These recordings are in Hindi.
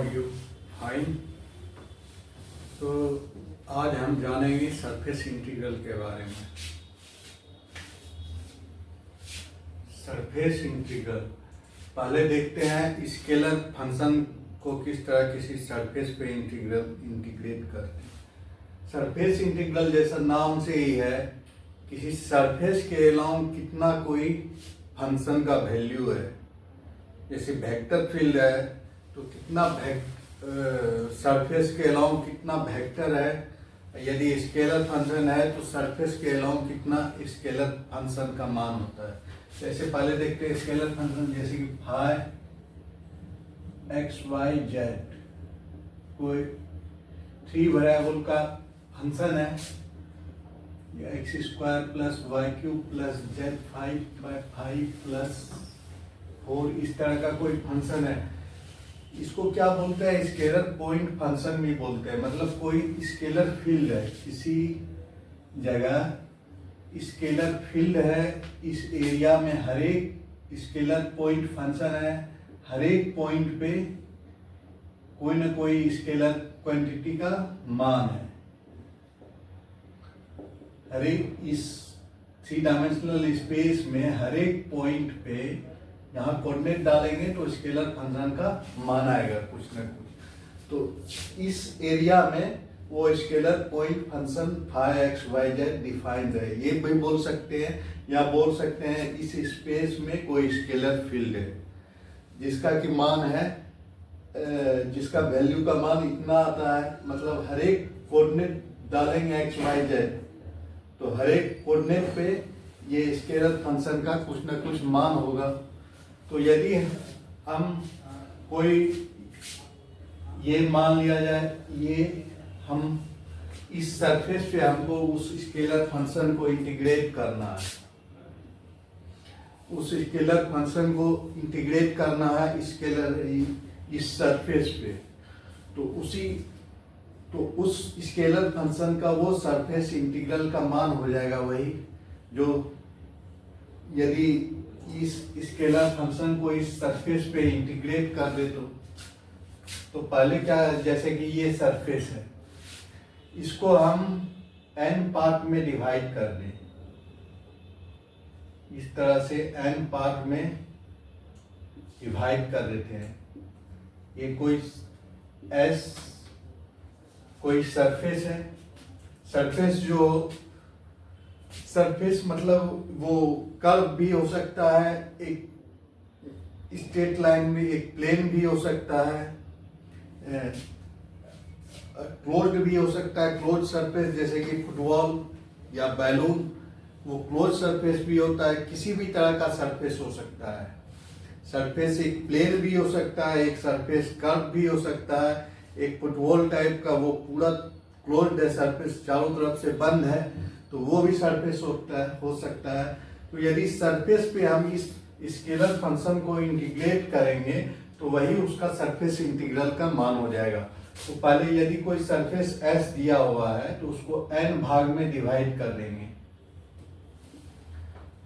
Are you? फाइन। तो आज हम जानेंगे सरफेस इंटीग्रल के बारे में। सरफेस इंटीग्रल पहले देखते हैं स्केलर फंक्शन को किस तरह किसी सरफेस पे इंटीग्रेट करते हैं। सरफेस इंटीग्रल जैसा नाम से ही है, किसी सरफेस के अलाउंग कितना कोई फंक्शन का वैल्यू है। जैसे वेक्टर फील्ड है तो कितना सरफेस के अलाउंग कितना वेक्टर है। यदि स्केलर फंक्शन है तो सरफेस के अलाउंग कितना स्केलर फंक्शन का मान होता है। जैसे पहले देखते हैं स्केलर फंक्शन, जैसे कि फाई एक्स वाई जेड कोई 3 वेरिएबल का फंक्शन है, X square plus Y cube plus Z 5/5 plus 4, इस तरह का कोई फंक्शन है। इसको क्या बोलते हैं? स्केलर पॉइंट फंक्शन भी बोलते हैं। मतलब कोई स्केलर फील्ड है, किसी जगह स्केलर फील्ड है, इस एरिया में हर एक स्केलर पॉइंट फंक्शन है। हर एक पॉइंट पे कोई ना कोई स्केलर क्वांटिटी का मान है। हर एक इस 3 डायमेंशनल स्पेस में हर एक पॉइंट पे यहाँ कोऑर्डिनेट डालेंगे तो स्केलर फंक्शन का मान आएगा कुछ ना कुछ। तो इस एरिया में वो scalar point function phi x Y Z defined है। ये भी बोल सकते हैं, या बोल सकते हैं इस स्पेस में कोई स्केलर फील्ड है जिसका कि मान है, जिसका वैल्यू का मान इतना आता है। मतलब हर एक कोऑर्डिनेट डालेंगे एक्स वाई जेड तो हर एक कोऑर्डिनेट पे ये स्केलर फंक्शन का कुछ ना कुछ मान होगा। तो यदि हम कोई ये मान लिया जाए, ये हम इस सरफेस पे हमको उस स्केलर फंक्शन को इंटीग्रेट करना है, उस स्केलर फंक्शन को इंटीग्रेट करना है स्केलर इस सरफेस पे। तो उस स्केलर फंक्शन का वो सरफेस इंटीग्रल का मान हो जाएगा वही जो, यदि इस स्केलर फंक्शन को इस सरफेस पे इंटीग्रेट कर दे तो पहले क्या, जैसे कि ये सरफेस है, इसको हम n पार्ट में डिवाइड कर दें। इस तरह से n पार्ट में डिवाइड कर देते हैं। ये कोई सरफेस है। सरफेस मतलब वो कर्व भी हो सकता है, एक स्ट्रेट लाइन भी, एक प्लेन भी हो सकता है, क्लोज्ड भी हो सकता है। क्लोज सरफेस जैसे कि फुटबॉल या बैलून, वो क्लोज सरफेस भी होता है। किसी भी तरह का सरफेस हो सकता है। सरफेस एक प्लेन भी हो सकता है, एक सरफेस कर्व भी हो सकता है, एक फुटबॉल टाइप का वो पूरा क्लोज्ड है, सरफेस चारों तरफ से बंद है, तो वो भी सरफेस हो सकता है। तो यदि सरफेस पे हम इस स्केलर फंक्शन को इंटीग्रेट करेंगे तो वही उसका सरफेस इंटीग्रल का मान हो जाएगा। तो पहले यदि कोई सरफेस S दिया हुआ है तो उसको n भाग में डिवाइड कर देंगे।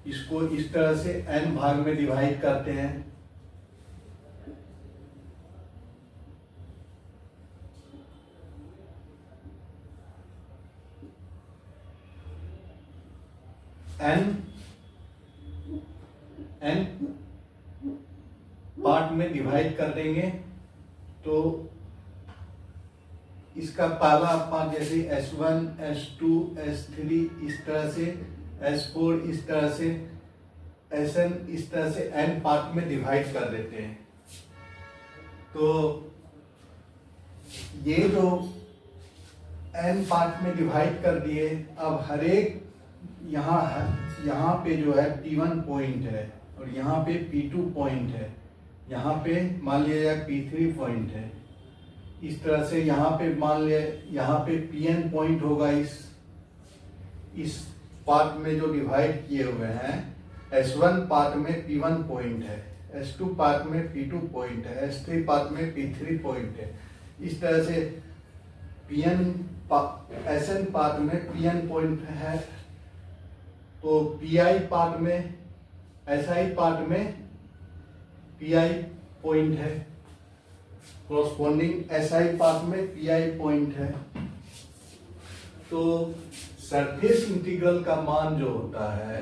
इसको इस तरह से n भाग में डिवाइड करते हैं। n पार्ट में डिवाइड कर देंगे तो इसका पहला पार्ट जैसे S1, S2, S3 इस तरह से, S4 इस तरह से, Sn इस तरह से n पार्ट में डिवाइड कर देते हैं। तो ये जो n पार्ट में डिवाइड कर दिए, अब हर एक यहाँ पे जो है P1 पॉइंट है और यहाँ पे P2 पॉइंट है, यहाँ पे मान लिया जाए P3 पॉइंट है। इस तरह से यहाँ पे मान लिया यहाँ पे Pn पॉइंट होगा। इस पार्ट में जो डिवाइड किए हुए हैं, S1 पार्ट में P1 पॉइंट है, S2 पार्ट में P2 पॉइंट है, S3 पार्ट में P3 पॉइंट है। इस तरह से Sn पार्ट में Pn पॉइंट है, तो Pi पार्ट में, Si पार्ट में Pi पॉइंट है। कॉरस्पॉन्डिंग एसआई पाथ में पीआई पॉइंट है। तो सरफेस इंटीग्रल का मान जो होता है,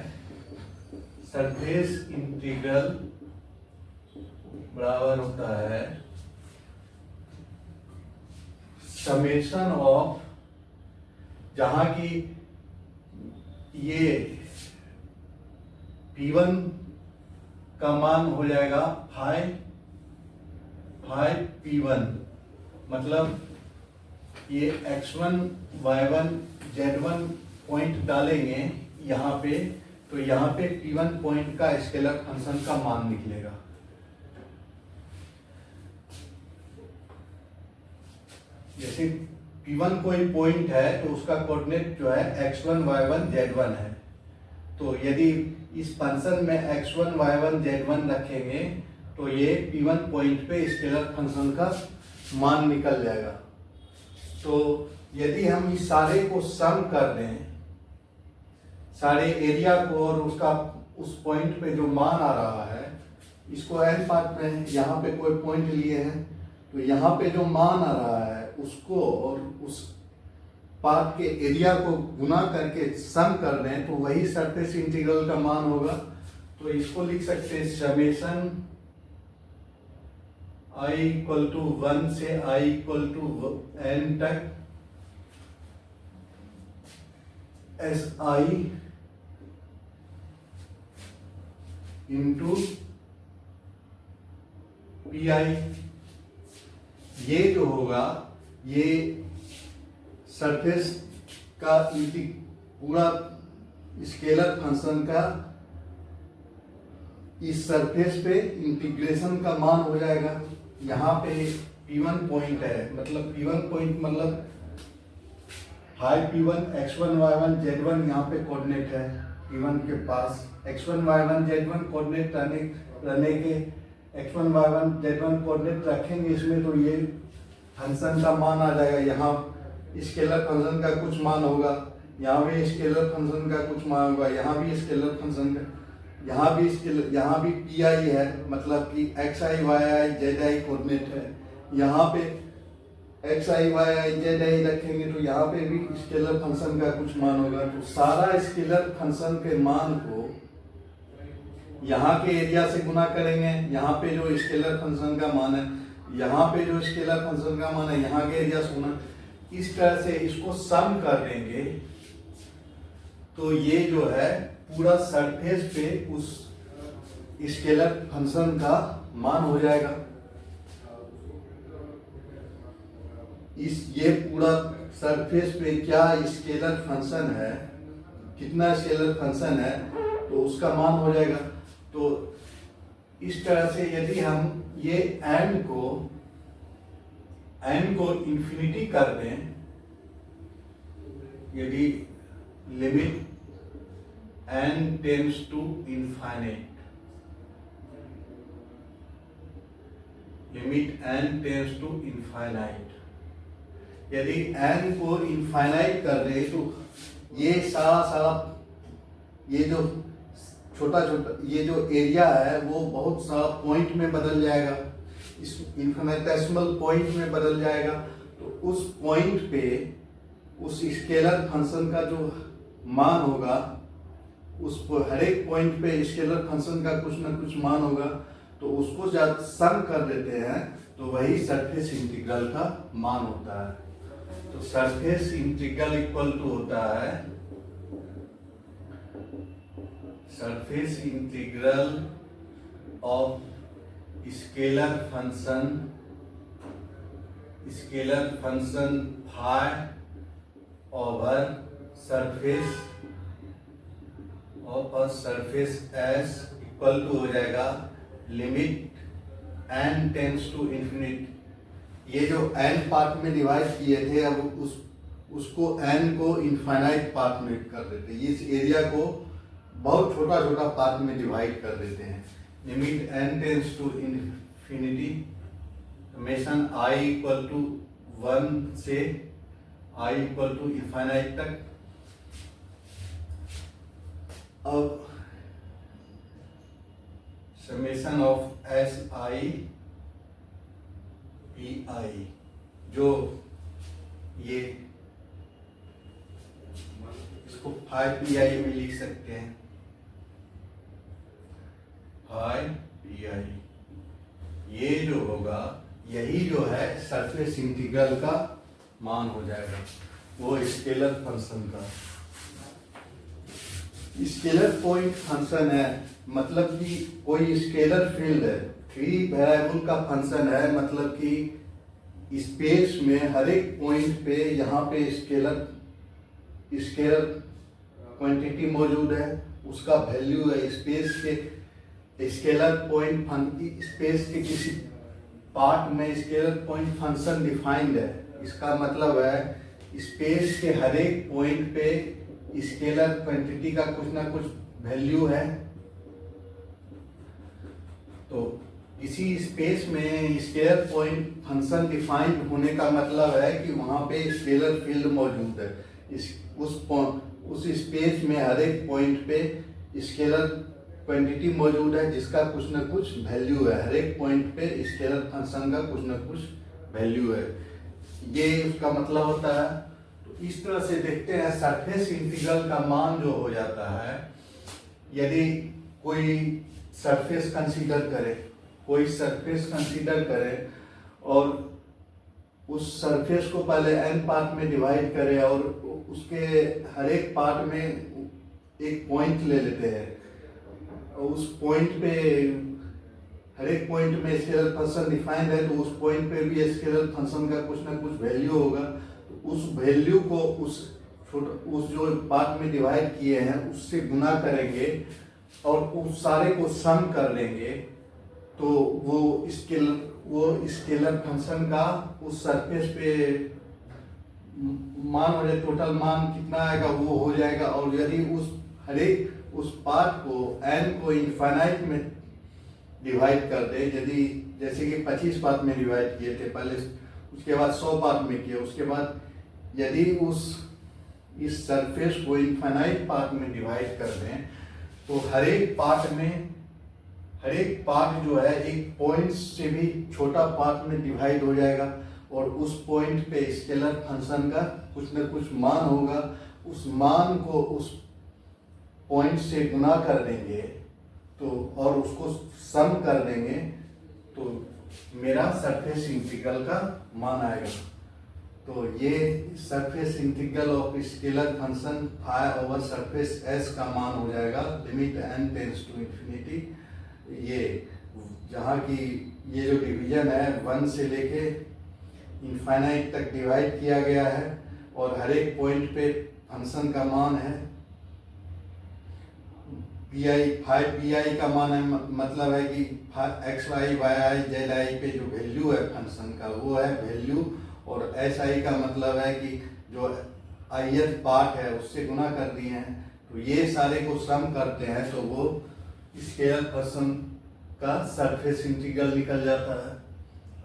सरफेस इंटीग्रल बराबर होता है समेशन ऑफ, जहां की ये P1 का मान हो जाएगा 5 P1, मतलब ये x1 y1 z1 पॉइंट डालेंगे यहाँ पे, तो यहाँ पे P1 पॉइंट का स्केलर फंक्शन का मान निकलेगा। जैसे P1 कोई पॉइंट है तो उसका कोऑर्डिनेट जो है x1 y1 z1 है, तो यदि इस फंक्शन में x1 y1 z1 रखेंगे तो ये P1 पॉइंट पे स्केलर फंक्शन का मान निकल जाएगा। तो यदि हम इस सारे को सम कर दें, सारे एरिया को, और उसका उस पॉइंट पे जो मान आ रहा है, इसको n पार्ट में यहाँ पे कोई पॉइंट लिए हैं, तो यहाँ पे जो मान आ रहा है उसको और उस पार्ट के एरिया को गुना करके सम कर दें तो वही सरफेस इंटीग्रल का मान होगा। तो इसको लिख सकते हैं समेशन i इक्वल टू 1 से i इक्वल टू n तक S I into P I. ये जो होगा ये सरफेस का पूरा स्केलर फंक्शन का इस सरफेस पे इंटीग्रेशन का मान हो जाएगा। यहाँ पे P1 पॉइंट है, मतलब P1 पॉइंट मतलब high P1 x1 y1 z1 यहाँ पे कोऑर्डिनेट है। P1 के पास x1 y1 z1 कोऑर्डिनेट रहने के x1 y1 z1 कोऑर्डिनेट रखेंगे इसमें, तो ये फंक्शन का मान आ जाएगा। यहाँ स्केलर फंक्शन का कुछ मान होगा, यहाँ भी स्केलर फंक्शन का कुछ मान होगा, यहाँ भी स्केलर फंक्शन का, यहाँ भी पी आई है, मतलब कि X I Y I Z I coordinate है। यहाँ पे X I Y I Z I रखेंगे तो यहाँ पे भी स्केलर फंक्शन का कुछ मान होगा। तो सारा स्केलर फंक्शन के मान को यहाँ के एरिया से गुना करेंगे, यहाँ पे जो स्केलर फंक्शन का मान है, यहाँ पे जो स्केलर फंक्शन का मान है, यहाँ के एरिया से गुना, इस तरह से इसको सम कर देंगे तो ये जो है पूरा सरफेस पे उस स्केलर फंक्शन का मान हो जाएगा। ये पूरा सरफेस पे क्या स्केलर फंक्शन है, कितना स्केलर फंक्शन है, तो उसका मान हो जाएगा। तो इस तरह से यदि हम ये n को इंफिनिटी कर दें, यदि limit n tends to infinite, limit n tends to infinite, यदि n को इनफाइनाइट कर दे तो ये सारा ये जो छोटा ये जो एरिया है वो बहुत सारा पॉइंट में बदल जाएगा, इस इन्फिनिटेसिमल पॉइंट में बदल जाएगा। तो उस पॉइंट पे उस स्केलर फंक्शन का जो मान होगा, उस हर एक पॉइंट पे स्केलर फंक्शन का कुछ ना कुछ मान होगा, तो उसको जब सम कर देते हैं तो वही सरफेस इंटीग्रल का मान होता है। तो सरफेस इंटीग्रल इक्वल टू होता है surface integral of scalar function phi over surface और सरफेस एस इक्वल टू हो जाएगा limit n tends to infinity. ये जो n पार्ट में डिवाइड किए थे, अब उसको n को इनफाइनाइट पार्ट में कर देते हैं, इस एरिया को बहुत छोटा छोटा पार्ट में डिवाइड कर देते हैं। Limit n tends to infinity summation i equal to 1 से i इक्वल टू इनफाइनाइट तक। अब summation of S I P I, जो ये इसको 5 PI में लिख सकते हैं, 5 PI। ये जो होगा यही जो है सरफेस इंटीग्रल का मान हो जाएगा, वो स्केलर फंक्शन का। स्केलर पॉइंट फंक्शन है, मतलब कि कोई स्केलर फील्ड है, 3 वेरिएबल का फंक्शन है, मतलब कि स्पेस में हर एक पॉइंट पे यहाँ पे स्केलर क्वांटिटी मौजूद है, उसका वैल्यू है। स्पेस के स्केलर पॉइंट स्पेस के किसी पार्ट में स्केलर पॉइंट फंक्शन डिफाइंड है। इसका मतलब है स्पेस के हर एक पॉइंट पे स्केलर क्वांटिटी का कुछ ना कुछ वैल्यू है। तो इसी स्पेस में स्केलर पॉइंट फंक्शन डिफाइंड होने का मतलब है कि वहां पे स्केलर फील्ड मौजूद है। उस स्पेस में हर एक पॉइंट पे स्केलर क्वांटिटी मौजूद है जिसका कुछ ना कुछ वैल्यू है। हर एक पॉइंट पे स्केलर फंक्शन का कुछ ना कुछ वैल्यू है, ये उसका मतलब होता है। तो इस तरह से देखते हैं सरफेस इंटीग्रल का मान जो हो जाता है, यदि कोई सरफेस कंसीडर करे और उस सरफेस को पहले n पार्ट में डिवाइड करे और उसके हर एक पार्ट में एक पॉइंट ले लेते हैं, उस पॉइंट पे हर एक पॉइंट में स्केलर फंक्शन डिफाइंड है, तो उस पॉइंट पे भी स्केलर फंक्शन का कुछ ना कुछ वैल्यू होगा। तो उस वैल्यू को उस जो पार्ट में डिवाइड किए हैं उससे गुना करेंगे और उस सारे को सम कर लेंगे, तो वो स्केलर फंक्शन का उस सरफेस पे मान हो जाए, टोटल मान कितना आएगा वो हो जाएगा। और यदि उस पार्ट को n को इनफाइनाइट में डिवाइड कर दे, यदि जैसे कि 25 पार्ट में डिवाइड किए थे पहले, उसके बाद 100 पार्ट में किए, उसके बाद यदि इस सरफेस को इनफाइनाइट पार्ट में डिवाइड कर दें, तो हर एक पार्ट जो है एक पॉइंट से भी छोटा पार्ट में डिवाइड हो जाएगा और उस पॉइंट पे स्केलर फंक्शन का कुछ न कुछ मान होगा। उस मान को उस पॉइंट से गुना कर देंगे तो और उसको सम कर देंगे, तो मेरा सरफेस इंटीग्रल का मान आएगा। तो ये surface integral of scalar function phi over surface S का मान हो जाएगा, limit n tends to infinity. ये जहाँ की ये जो डिवीजन है 1 से लेके इनफाइनाइट तक डिवाइड किया गया है और हर एक पॉइंट पे फंक्शन का मान है PI 5 का मान है, मतलब है कि x y y i z i पे जो वैल्यू है फंक्शन का वो है वैल्यू, और SI का मतलब है कि जो ith पार्ट है उससे गुना कर दिए हैं। तो ये सारे को सम करते हैं तो वो स्केलर फंक्शन का सरफेस इंटीग्रल निकल जाता है।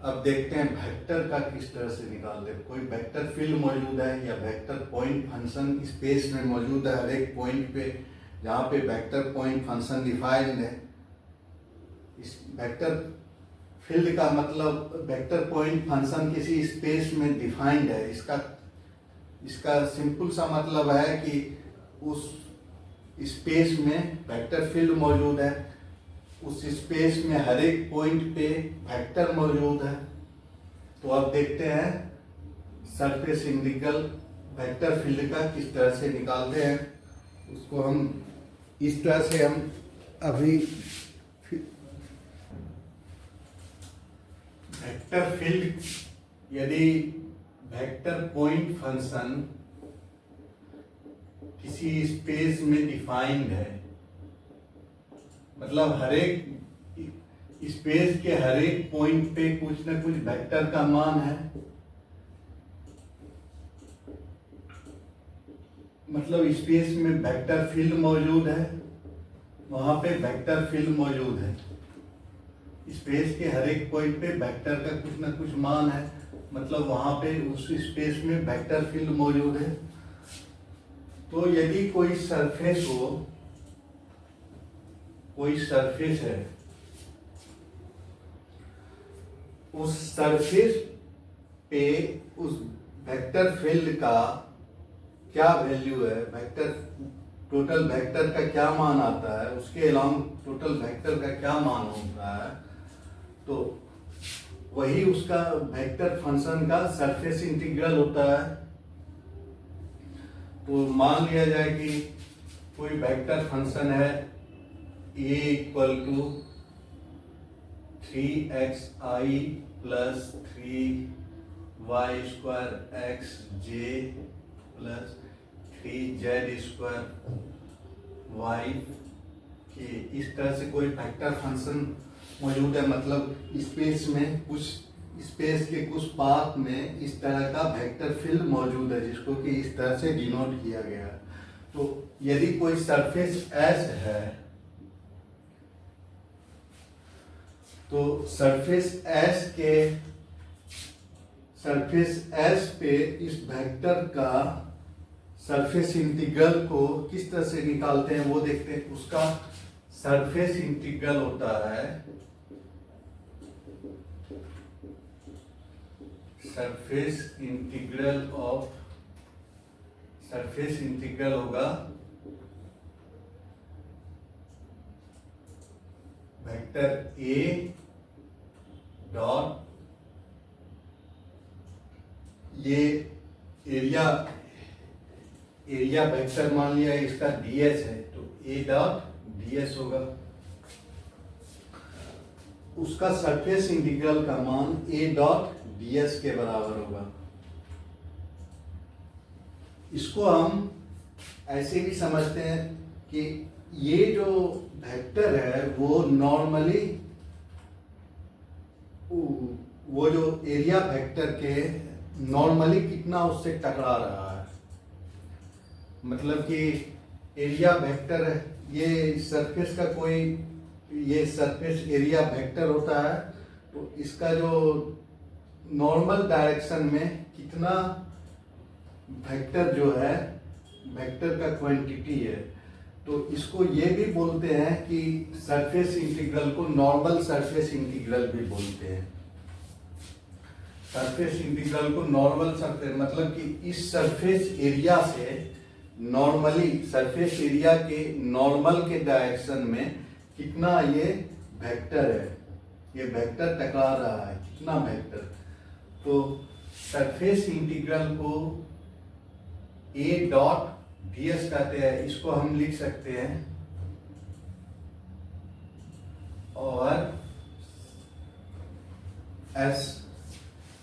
अब देखते हैं वेक्टर का किस तरह से निकालते हैं। कोई वेक्टर फील्ड मौजूद है या वेक्टर पॉइंट फंक्शन स्पेस में मौजूद है, हर एक पॉइंट पे जहाँ पे वेक्टर पॉइंट फंक्शन डिफाइंड है। इस वेक्टर फील्ड का मतलब वेक्टर पॉइंट फंक्शन किसी स्पेस में डिफाइंड है। इसका सिंपल सा मतलब है कि उस स्पेस में वेक्टर फील्ड मौजूद है, उस स्पेस में हर एक पॉइंट पे वेक्टर मौजूद है। तो अब देखते हैं सरफेस इंटीग्रल वेक्टर फील्ड का किस तरह से निकालते हैं। उसको हम इस तरह से हम अभी वेक्टर फील्ड, यदि वेक्टर पॉइंट फंक्शन किसी स्पेस में डिफाइंड है, मतलब हर एक स्पेस के हर एक पॉइंट पे कुछ न कुछ वेक्टर का मान है, मतलब स्पेस में वेक्टर फील्ड मौजूद है, वहां पे वेक्टर फील्ड मौजूद है। स्पेस के हर एक पॉइंट पे वेक्टर का कुछ न कुछ मान है, मतलब वहां पे उस स्पेस में वेक्टर फील्ड मौजूद है। तो यदि कोई सरफेस हो, कोई सरफेस है, उस सरफेस पे उस वेक्टर फील्ड का क्या वैल्यू है, वेक्टर टोटल वेक्टर का क्या मान आता है, उसके अलावा टोटल वेक्टर का क्या मान होता है, तो वही उसका वेक्टर फंक्शन का सरफेस इंटीग्रल होता है। तो मान लिया जाए कि कोई वेक्टर फंक्शन है a equal to 3xi plus 3y square X J plus 3z square Y के इस तरह से कोई वेक्टर फंक्शन मौजूद है। मतलब स्पेस में कुछ स्पेस के कुछ पाथ में इस तरह का वेक्टर फील्ड मौजूद है जिसको कि इस तरह से डिनोट किया गया है। तो यदि कोई सरफेस एस है तो सरफेस एस पे इस वेक्टर का सरफेस इंटीग्रल को किस तरह से निकालते हैं वो देखते हैं। उसका सरफेस इंटीग्रल होता है, सरफेस इंटीग्रल होगा वेक्टर ए डॉट, ये एरिया वेक्टर मान लिया इसका ds है तो a डॉट ds होगा। उसका सरफेस इंटीग्रल का मान a डॉट ds के बराबर होगा। इसको हम ऐसे भी समझते हैं कि ये जो वेक्टर है वो नॉर्मली वो जो एरिया वेक्टर के नॉर्मली कितना उससे टकरा रहा है। मतलब कि एरिया वेक्टर ये सरफेस का कोई ये सरफेस एरिया वेक्टर होता है तो इसका जो नॉर्मल डायरेक्शन में कितना वेक्टर जो है वेक्टर का क्वांटिटी है। तो इसको ये भी बोलते हैं कि सरफेस इंटीग्रल को नॉर्मल सरफेस इंटीग्रल भी बोलते हैं। सरफेस इंटीग्रल को नॉर्मल सरफेस मतलब कि इस सरफेस एरिया से नॉर्मली सरफेस एरिया के नॉर्मल के डायरेक्शन में कितना ये वेक्टर है, ये वेक्टर टकरा रहा है कितना वेक्टर। तो सरफेस इंटीग्रल को a डॉट ds कहते हैं। इसको हम लिख सकते हैं और s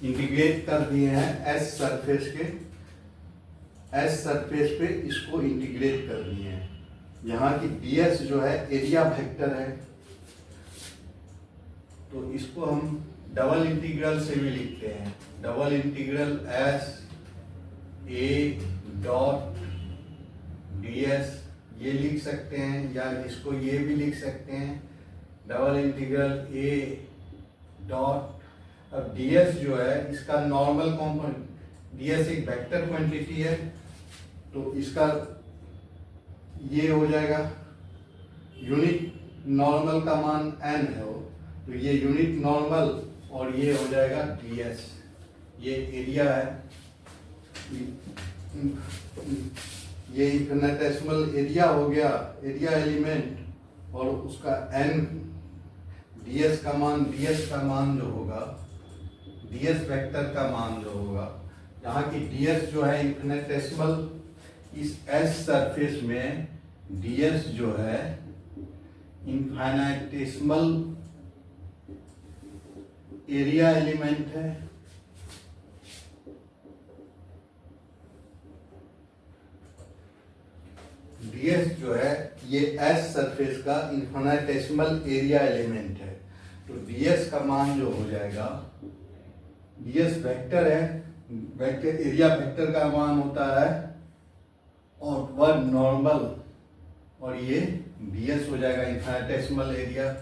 इंटीग्रेट कर दिए हैं s सरफेस पे इसको इंटीग्रेट कर दिए हैं। यहाँ की ds जो है एरिया वेक्टर है तो इसको हम डबल इंटीग्रल से भी लिखते हैं। Double integral s a dot ds ये लिख सकते हैं या इसको ये भी लिख सकते हैं डबल इंटीग्रल a डॉट। अब ds जो है इसका नॉर्मल कॉम्पोनेंट, ds एक वेक्टर क्वांटिटी है तो इसका ये हो जाएगा यूनिट नॉर्मल का मान n है तो ये यूनिट नॉर्मल और ये हो जाएगा ds। ये एरिया है, ये इन्फिनिटेसिमल एरिया हो गया, एरिया एलिमेंट और उसका n ds का मान जो होगा ds वेक्टर का मान जो होगा, यहाँ की ds जो है इन्फिनिटेसिमल, इस s सरफेस में ds जो है इन्फिनिटेसिमल एरिया एलिमेंट है। ds जो है ये s सरफेस का इन्फिनिटेसिमल एरिया एलिमेंट है तो ds का मान जो हो जाएगा, ds वेक्टर है, वेक्टर एरिया वेक्टर का मान होता है और वह नॉर्मल और ये ds हो जाएगा इन्फिनिटेसिमल एरिया,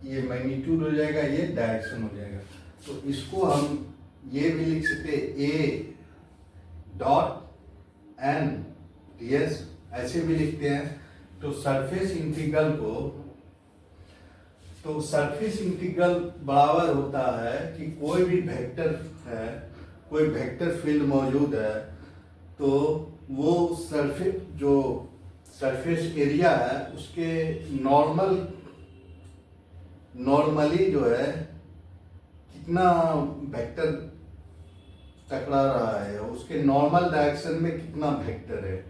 ये मैग्नीट्यूड हो जाएगा, ये डायरेक्शन हो जाएगा। तो इसको हम ये भी लिख सकते a डॉट n ds ऐसे भी लिखते हैं। तो सरफेस इंटीग्रल को तो सरफेस इंटीग्रल बराबर होता है कि कोई भी वेक्टर है, कोई वेक्टर फील्ड मौजूद है, तो वो सरफेस एरिया है उसके नॉर्मली जो है कितना वेक्टर टकरा रहा है, उसके नॉर्मल डायरेक्शन में कितना वेक्टर है,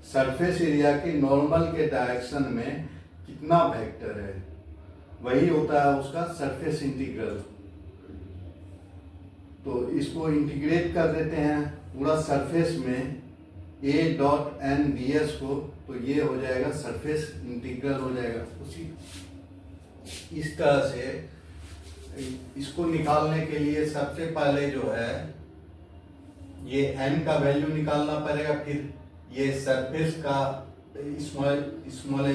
सरफेस एरिया के नॉर्मल के डायरेक्शन में कितना वेक्टर है, वही होता है उसका सरफेस इंटीग्रल। तो इसको इंटीग्रेट कर देते हैं पूरा सरफेस में A.n ds को, तो ये हो जाएगा सरफेस इंटीग्रल हो जाएगा। उसी इस तरह से इसको निकालने के लिए सबसे पहले जो है ये n का वैल्यू निकालना पड़ेगा, फिर ये सरफेस का स्मॉल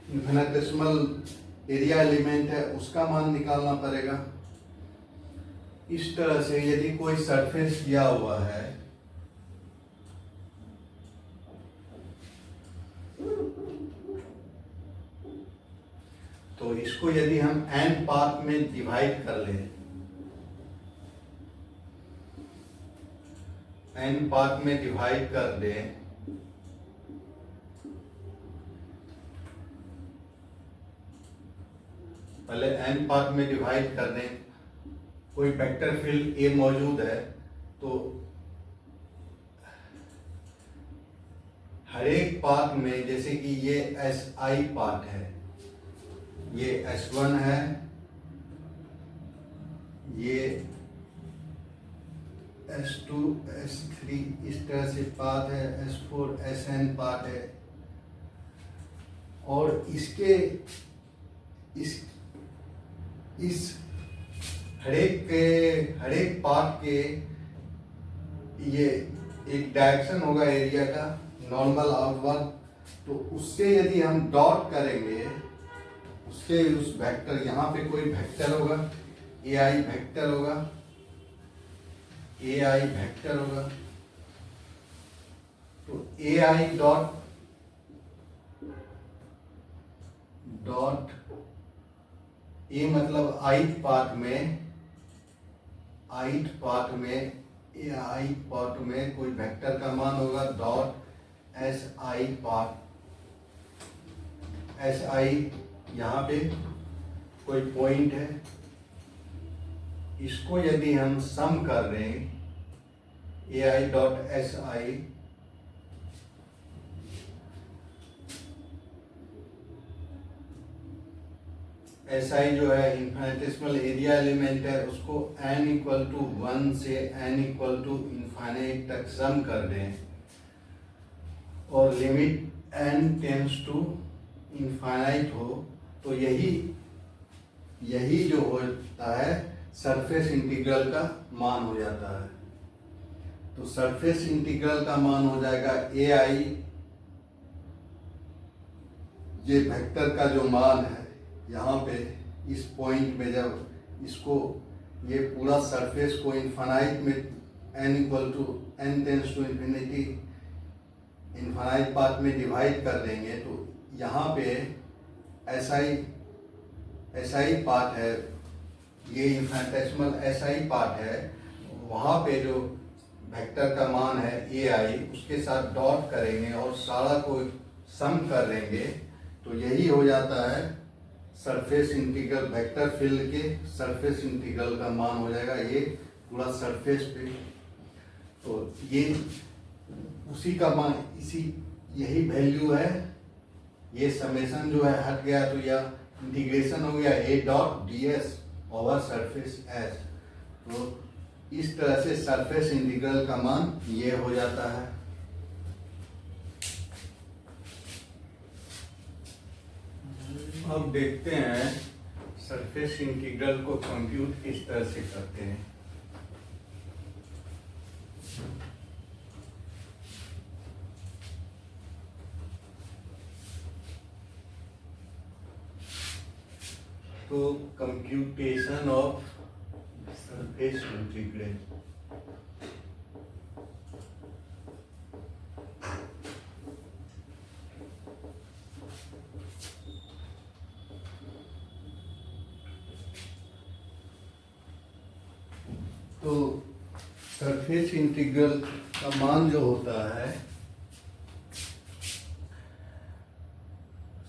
इन्फिनिटेसिमल एरिया एलिमेंट है उसका मान निकालना पड़ेगा। इस तरह से यदि कोई सरफेस दिया हुआ है, तो इसको यदि हम n पार्ट में डिवाइड कर लें, n पार्ट में डिवाइड कर दें, पहले n पार्ट में डिवाइड कर दें, कोई वेक्टर फील्ड A मौजूद है, तो हर एक पार्ट में, जैसे कि ये SI पार्ट है, ये S1 है, ये S2 S3 इस तरह से पार्ट है, S4 SN पार्ट है, और इसके इस हर एक पार्ट के ये एक डायरेक्शन होगा एरिया का, नॉर्मल आउटवर्ड, तो उससे यदि हम डॉट करेंगे, उससे उस वेक्टर, यहाँ पे कोई वेक्टर होगा, AI वेक्टर होगा, AI वेक्टर होगा, तो AI डॉट A मतलब ith पार्ट में कोई वेक्टर का मान होगा, डॉट SI पार्ट, SI यहाँ पे कोई पॉइंट है, इसको यदि हम सम कर रहे हैं AI डॉट SI जो है इन्फिनिटेसिमल एरिया एलिमेंट है, उसको n इक्वल टू 1 से n इक्वल टू इन्फाइनाइट तक सम कर दें, और limit n tends to infinite हो, तो यही जो होता है सरफेस इंटीग्रल का मान हो जाता है। तो सरफेस इंटीग्रल का मान हो जाएगा AI, ये वेक्टर का जो मान है यहाँ पे इस पॉइंट में, जब इसको ये पूरा सरफेस को इन्फाइनाइट में n equal to n tends to infinity infinite part में डिवाइड कर देंगे, तो यहाँ पे SI पार्ट है, ये इन्फिनिटेसिमल SI पार्ट है, वहाँ पे जो वेक्टर का मान है AI, उसके साथ डॉट करेंगे और सारा को सम कर लेंगे, तो यही हो जाता है सरफेस इंटीग्रल, वेक्टर फील्ड के सरफेस इंटीग्रल का मान हो जाएगा ये पूरा सरफेस पे। तो ये उसी का मान, यही वैल्यू है, ये समेशन जो है हट गया, तो यह इंटीग्रेशन हो गया A dot ds over surface S। तो इस तरह से सरफेस इंटीग्रल का मान ये हो जाता है। अब देखते हैं सरफेस इंटीग्रल को कंप्यूट किस तरह से करते हैं। तो computation of surface integral, surface integral का मान जो होता है,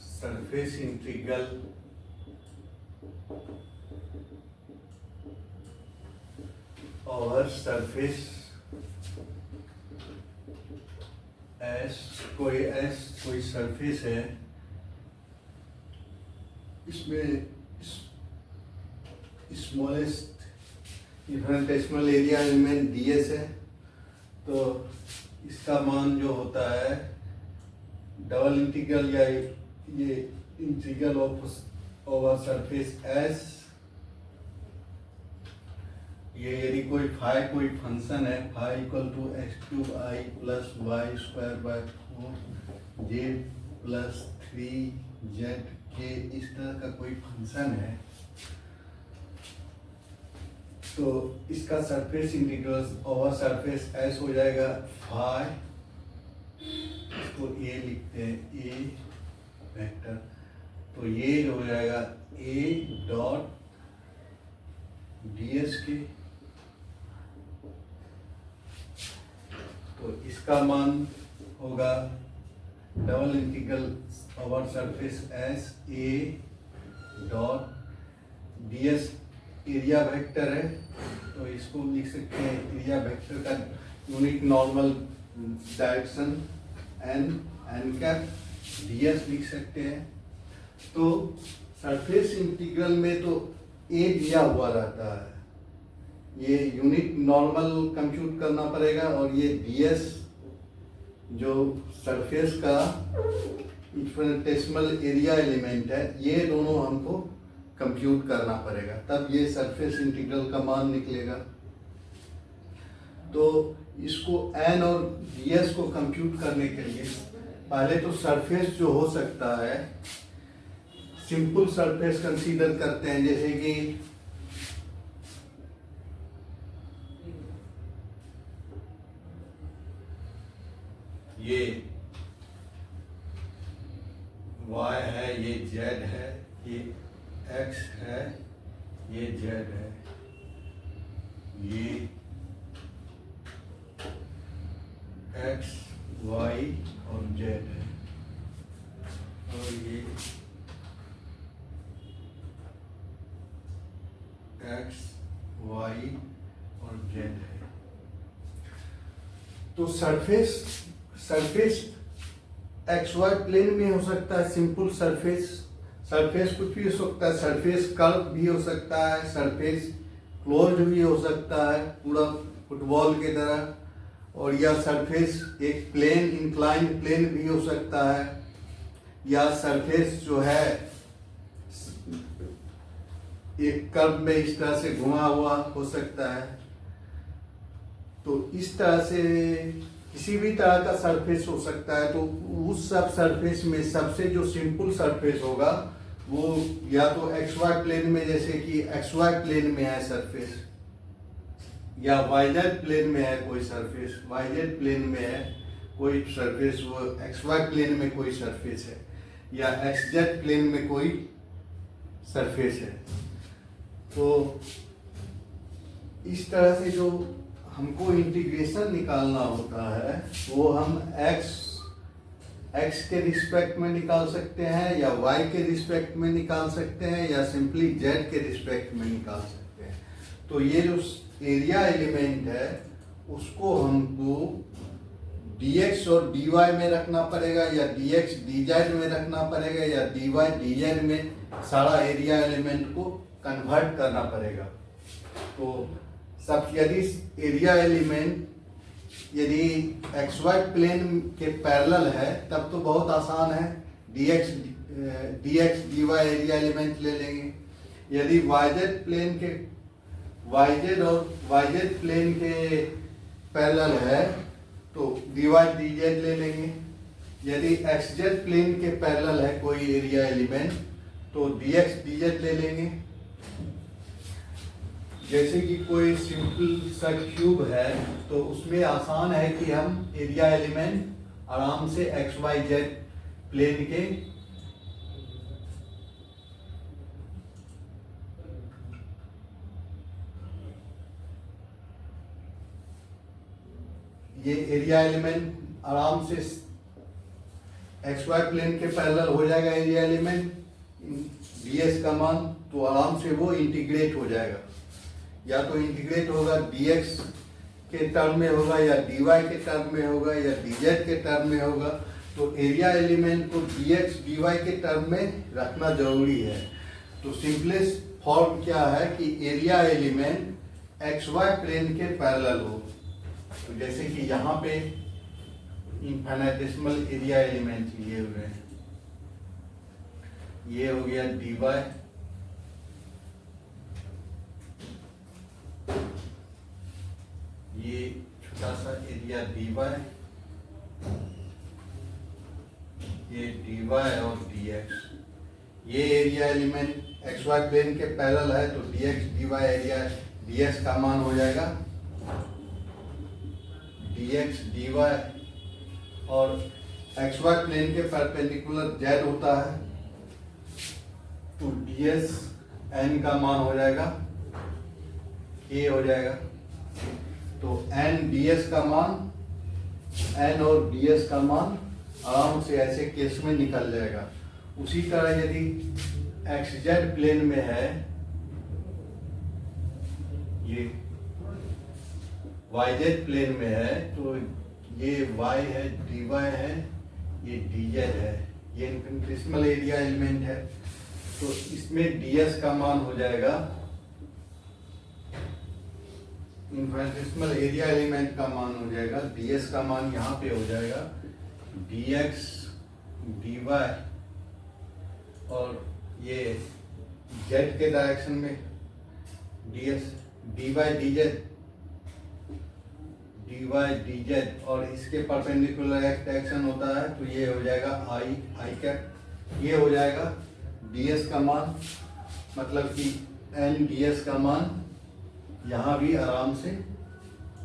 सरफेस इंटीग्रल और सरफेस कोई सरफेस है, इसमें smallest infinitesimal area element ds है, तो इसका मान जो होता है डबल इंटीग्रल या ये integral of over surface s, ये यदि कोई फंक्शन है phi equal to X cube I plus Y square by 4 Z plus 3 Z के, इस तरह का कोई फंक्शन है, तो इसका surface integral over surface S हो जाएगा फाई, इसको ए लिखते हैं ए वेक्टर, तो ये हो जाएगा ए डॉट ds के, तो इसका मान होगा double integral over surface S A dot ds area vector है, तो इसको लिख सकते हैं एरिया वेक्टर का unit normal direction N cap ds लिख सकते हैं। तो सरफेस इंटीग्रल में तो ए दिया हुआ रहता है, ये यूनिट नॉर्मल कंप्यूट करना पड़ेगा, और ये ds जो सरफेस का इन्फिनिटेसिमल एरिया एलिमेंट है, ये दोनों हमको कंप्यूट करना पड़ेगा, तब ये सरफेस इंटीग्रल का मान निकलेगा। तो इसको n और ds को कंप्यूट करने के लिए पहले तो सरफेस जो हो सकता है, सिंपल सरफेस कंसीडर करते हैं, जैसे कि ये y है, ये z है, ये x है, ये z है, ये x y और z है, और ये x y और z है। तो सरफेस एक्स वाई प्लेन में हो सकता है, सिंपल सरफेस कुछ भी हो सकता है, सरफेस कर्व भी हो सकता है, सरफेस क्लोज्ड भी हो सकता है पूरा फुटबॉल के तरह, और या सरफेस एक प्लेन इंक्लाइन प्लेन भी हो सकता है, या सरफेस जो है एक कर्व में इस तरह से घुमा हुआ हो सकता है। तो इस तरह से किसी भी तरह का सरफेस हो सकता है। तो उस सब सरफेस में सबसे जो सिंपल सरफेस होगा वो या तो एक्स वाई प्लेन में, जैसे कि एक्स वाई प्लेन में है सरफेस, या वाई जेड प्लेन में है कोई सरफेस, वाई जेड प्लेन में है कोई सरफेस, वो एक्स वाई प्लेन में कोई सरफेस है, या एक्स जेड प्लेन में कोई सरफेस है। तो इस तरह से जो हमको इंटीग्रेशन निकालना होता है वो हम x के रिस्पेक्ट में निकाल सकते हैं, या y के रिस्पेक्ट में निकाल सकते हैं, या सिंपली z के रिस्पेक्ट में निकाल सकते हैं। तो ये जो एरिया एलिमेंट है उसको हमको dx और dy में रखना पड़ेगा, या dx dz में रखना पड़ेगा, या dy dz में सारा एरिया एलिमेंट को कन्वर्ट करना पड़ेगा। तो सब यदि एरिया एलिमेंट यदि एक्स वाई प्लेन के पैरेलल है तब तो बहुत आसान है, dx dy एरिया एलिमेंट ले लेंगे। यदि yz प्लेन के yz और yz प्लेन के पैरेलल है तो dy dz ले लेंगे। यदि xz प्लेन के पैरेलल है कोई एरिया एलिमेंट तो dx dz ले लेंगे। जैसे कि कोई सिंपल सा क्यूब है तो उसमें आसान है कि हम एरिया एलिमेंट आराम से एक्स वाई जेड प्लेन के ये एरिया एलिमेंट आराम से एक्स वाई प्लेन के पैरेलल हो जाएगा। एरिया एलिमेंट ds का मान तो आराम से वो इंटीग्रेट हो जाएगा, या तो इंटीग्रेट होगा dx के टर्म में होगा, या dy के टर्म में होगा, या dz के टर्म में होगा। तो एरिया एलिमेंट को dx dy के टर्म में रखना जरूरी है। तो सिंपलेस्ट फॉर्म क्या है कि area element X Y plane के पैरेलल हो। तो जैसे कि यहाँ पे इनफाइनेटेसिमल एरिया एलिमेंट लिए हुए हैं, ये हो गया dy, ये छोटा सा एरिया dy, ये dy और dx। ये area element X Y plane के पैरेलल है, तो dx dy एरिया ds का मान हो जाएगा dx dy, और एक्स वाई प्लेन के परपेंडिकुलर z होता है, तो ds n का मान हो जाएगा k हो जाएगा। तो n ds का मान, n और ds का मान आराम से ऐसे केस में निकल जाएगा। उसी तरह यदि xz प्लेन में है, ये yz प्लेन में है, तो ये y है, dy है, ये dz है, ये इनफिनिटेसिमल एरिया एलिमेंट है। तो इसमें ds का मान हो जाएगा, इनफिनिटेसिमल एरिया एलिमेंट का मान हो जाएगा, ds का मान यहाँ पे हो जाएगा dx dy, और ये z के डायरेक्शन में ds dy dz, और इसके परपेंडिकुलर x डायरेक्शन होता है, तो ये हो जाएगा i कैप। ये हो जाएगा ds का मान, मतलब कि n ds का मान यहाँ भी आराम से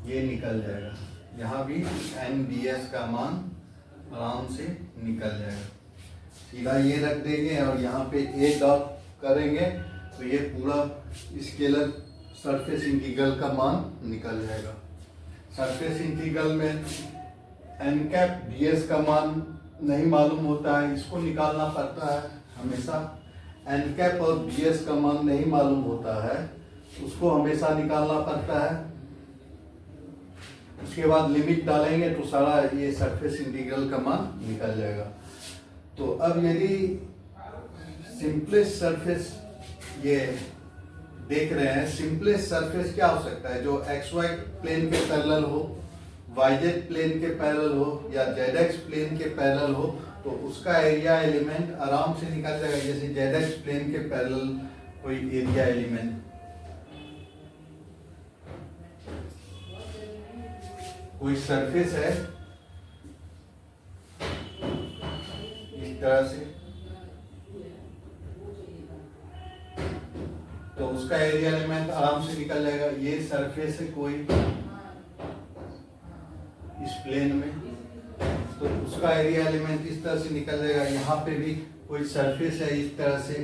ये निकल जाएगा, यहाँ भी n ds का मान आराम से निकल जाएगा। सीधा ये रख देंगे और यहाँ पे a डॉट करेंगे, तो ये पूरा स्केलर सरफेस इंटीग्रल का मान निकल जाएगा। सरफेस इंटीग्रल में n कैप ds का मान नहीं मालूम होता है, इसको निकालना पड़ता है हमेशा। n कैप और ds का मान नहीं मालूम होता है, उसको हमेशा निकालना पड़ता है। उसके बाद लिमिट डालेंगे तो सारा ये सरफेस इंटीग्रल का मान निकल जाएगा। तो अब यदि सिंपलेस्ट सरफेस ये देख रहे हैं, सिंपलेस्ट सरफेस क्या हो सकता है, जो एक्स वाई प्लेन के पैरेलल हो, वाईजेड प्लेन के पैरेलल हो, या जेड एक्स प्लेन के पैरेलल हो, तो उसका एरिया एलिमेंट आराम से निकल जाएगा। जैसे जेड एक्स प्लेन के पैरेलल कोई एरिया एलिमेंट, कोई सरफेस है इस तरह से, तो उसका एरिया एलिमेंट आराम से निकल जाएगा। ये सरफेस है कोई इस प्लेन में, तो उसका एरिया एलिमेंट इस तरह से निकल जाएगा। यहाँ पे भी कोई सरफेस है इस तरह से,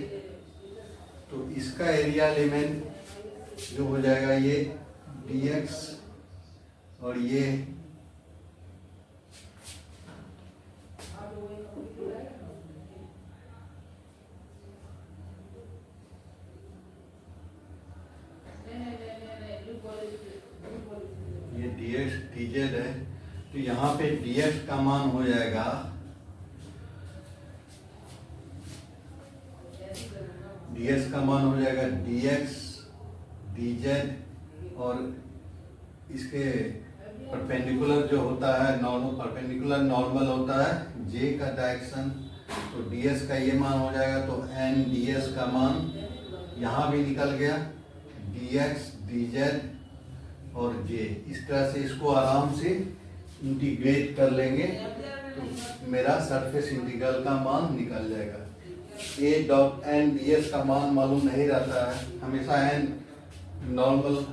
तो इसका एरिया एलिमेंट जो हो जाएगा ये dx, और ये dx dz है, तो यहाँ पे dx का मान हो जाएगा dx का मान हो जाएगा dx dz, और इसके परपेंडिकुलर जो होता है नॉर्मल, परपेंडिकुलर नॉर्मल होता है j का डायरेक्शन, तो ds का ये मान हो जाएगा। तो n ds का मान यहाँ भी निकल गया, dx dz और j। इस तरह से इसको आराम से इंटीग्रेट कर लेंगे तो मेरा सरफेस इंटीग्रल का मान निकल जाएगा। a डॉट n ds का मान मालूम नहीं रहता है, हमेशा n नॉर्मल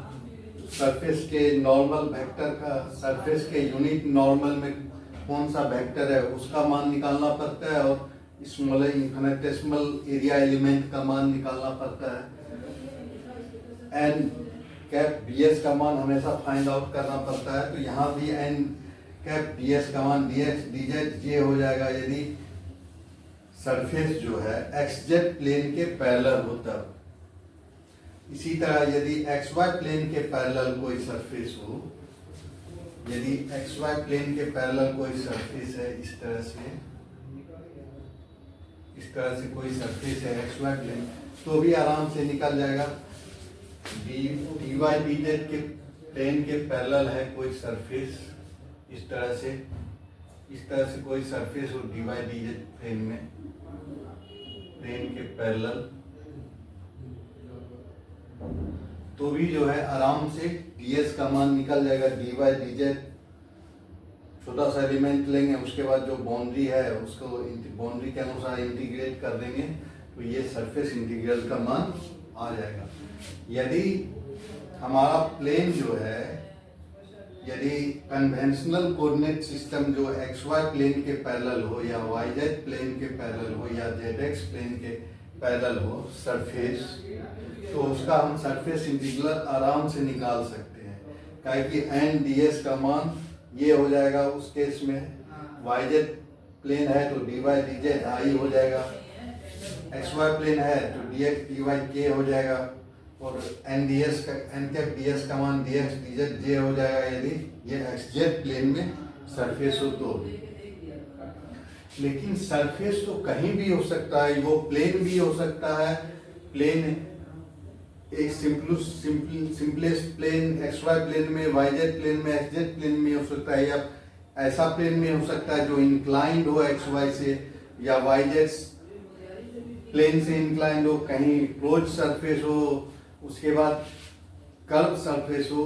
सरफेस के नॉर्मल वेक्टर का, सरफेस के यूनिट नॉर्मल में कौन सा वेक्टर है उसका मान निकालना पड़ता है, और स्मॉल इनफिनिटेसिमल एरिया एलिमेंट का मान निकालना पड़ता है। n कैप ds का मान हमेशा फाइंड आउट करना पड़ता है। तो यहाँ भी n कैप ds का मान dx dz ये हो जाएगा यदि सरफेस जो है xz प्लेन के पैरेलल हो तब। इसी तरह यदि xy प्लेन के पैरेलल कोई सरफेस हो, यदि xy प्लेन के पैरेलल कोई सरफेस है, इस तरह से कोई सरफेस है xy प्लेन, तो भी आराम से निकल जाएगा। dy dz के प्लेन के पैरेलल है कोई सरफेस, इस तरह से कोई सरफेस हो dy dz प्लेन के पैरेलल, तो भी जो है आराम से ds का मान निकल जाएगा। dy dz छोटा सा एलिमेंट लेंगे, उसके बाद जो बाउंड्री है उसको बाउंड्री के अनुसार इंटीग्रेट कर देंगे, तो ये सरफेस इंटीग्रल का मान आ जाएगा। यदि हमारा प्लेन जो है, यदि कन्वेंशनल कोऑर्डिनेट सिस्टम जो xy प्लेन के पैरेलल हो या yz प्लेन के पैरेलल हो या zx प्लेन के पैरेलल हो सरफेस, तो उसका हम सरफेस इंटीग्रल आराम से निकाल सकते हैं। काहे कि n ds का मान ये हो जाएगा। उस केस में yz प्लेन है तो dy dz i हो जाएगा, xy प्लेन है तो dx dy k हो जाएगा, और n कैप ds का मान dx dz j हो जाएगा यदि ये xz प्लेन में सरफेस हो तो। लेकिन सरफेस तो कहीं भी हो सकता है, वो प्लेन भी हो सकता है। प्लेन एक सिंपलेस्ट प्लेन xy प्लेन में, yz प्लेन में, xz प्लेन में हो सकता है, या ऐसा प्लेन में हो सकता है जो इंक्लाइंड हो xy से, या yz प्लेन से इंक्लाइंड हो, कहीं क्लोज सरफेस हो, उसके बाद कर्व सरफेस हो।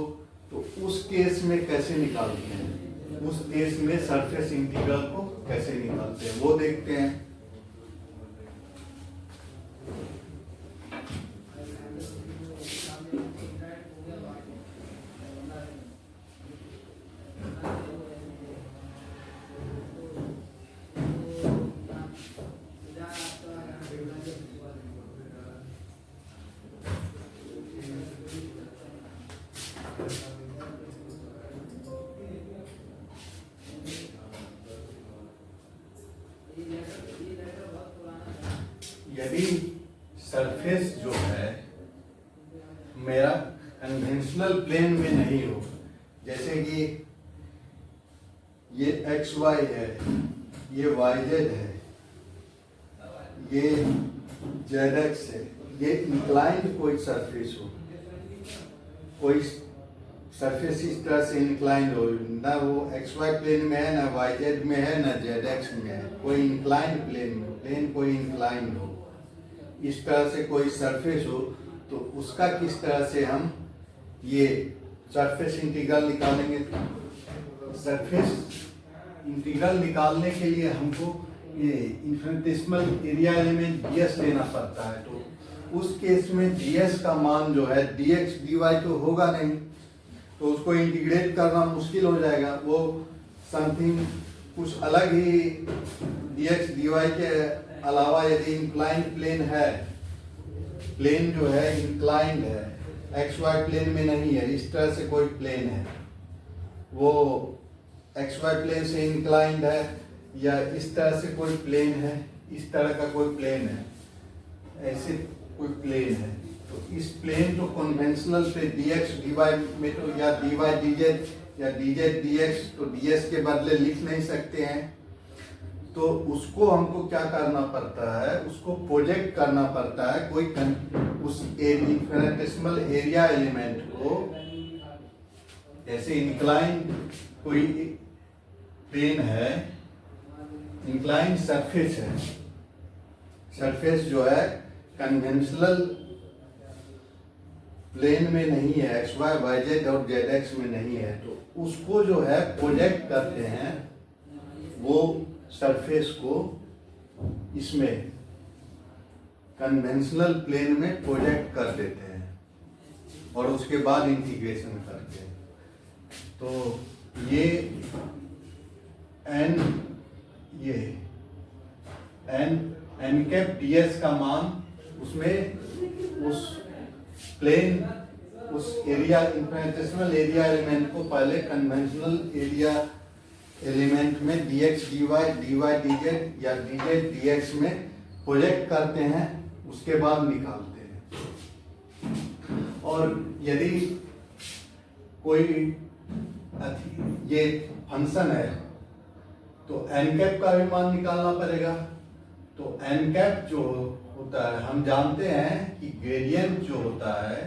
तो उस केस में कैसे निकालते हैं, उस केस में सरफेस इंटीग्रल को कैसे निकालते हैं वो देखते हैं। यदि सरफेस जो है मेरा कन्वेंशनल प्लेन में नहीं हो, जैसे कि ये xy है, ये yz है, ये zx है, ये इंक्लाइंड कोई सरफेस हो, कोई सरफेस इस तरह से इंक्लाइंड हो, ना वो xy प्लेन में है, ना yz में है, ना zx में है, कोई इंक्लाइंड प्लेन कोई इंक्लाइंड हो, इस तरह से कोई सरफेस हो, तो उसका किस तरह से हम ये सरफेस इंटीग्रल निकालेंगे। सरफेस इंटीग्रल निकालने के लिए हमको ये इन्फिनिटेसिमल एरिया एलिमेंट ds लेना पड़ता है। तो उस केस में ds का मान जो है dx dy तो होगा नहीं, तो उसको इंटीग्रेट करना मुश्किल हो जाएगा। वो समथिंग कुछ अलग ही dx dy के अलावा यदि इंक्लाइंड प्लेन है, प्लेन जो है इंक्लाइंड है, xy प्लेन में नहीं है, इस तरह से कोई प्लेन है, वो xy प्लेन से इंक्लाइंड है, या इस तरह से कोई प्लेन है, इस तरह का कोई प्लेन है, ऐसे कोई प्लेन है, तो इस प्लेन तो कन्वेंशनल पे dx dy में तो या dy dz या dz dx तो ds के बदले लिख नहीं सकते हैं। तो उसको हमको क्या करना पड़ता है, उसको प्रोजेक्ट करना पड़ता है कोई उस इन्फिनिटेसिमल एरिया एलिमेंट को। जैसे इंक्लाइन कोई प्लेन है, इंक्लाइन सरफेस है, सरफेस जो है कन्वेंशनल प्लेन में नहीं है, xy yz और zx में नहीं है, तो उसको जो है प्रोजेक्ट करते हैं, वो सरफेस को इसमें कन्वेंशनल प्लेन में प्रोजेक्ट कर देते हैं और उसके बाद इंटीग्रेशन करते हैं। तो ये n कैप ds का मान उसमें उस प्लेन उस एरिया इन्फिनिटेसिमल एरिया एलिमेंट को पहले कन्वेंशनल एरिया एलिमेंट में dx dy dy dz या dz dx में प्रोजेक्ट करते हैं, उसके बाद निकालते हैं। और यदि कोई ये फंक्शन है तो n कैप का भी मान निकालना पड़ेगा। तो n कैप जो होता है, हम जानते हैं कि ग्रेडियंट जो होता है,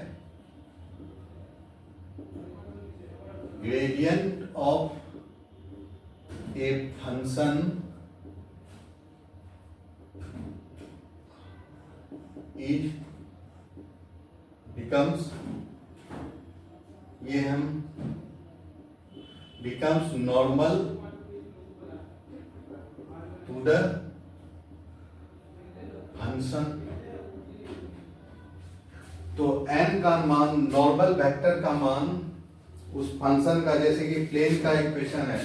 gradient of a function is becomes, ये हम becomes normal to the function. तो n का मान, नॉर्मल वेक्टर का मान उस फंक्शन का, जैसे कि प्लेन का इक्वेशन है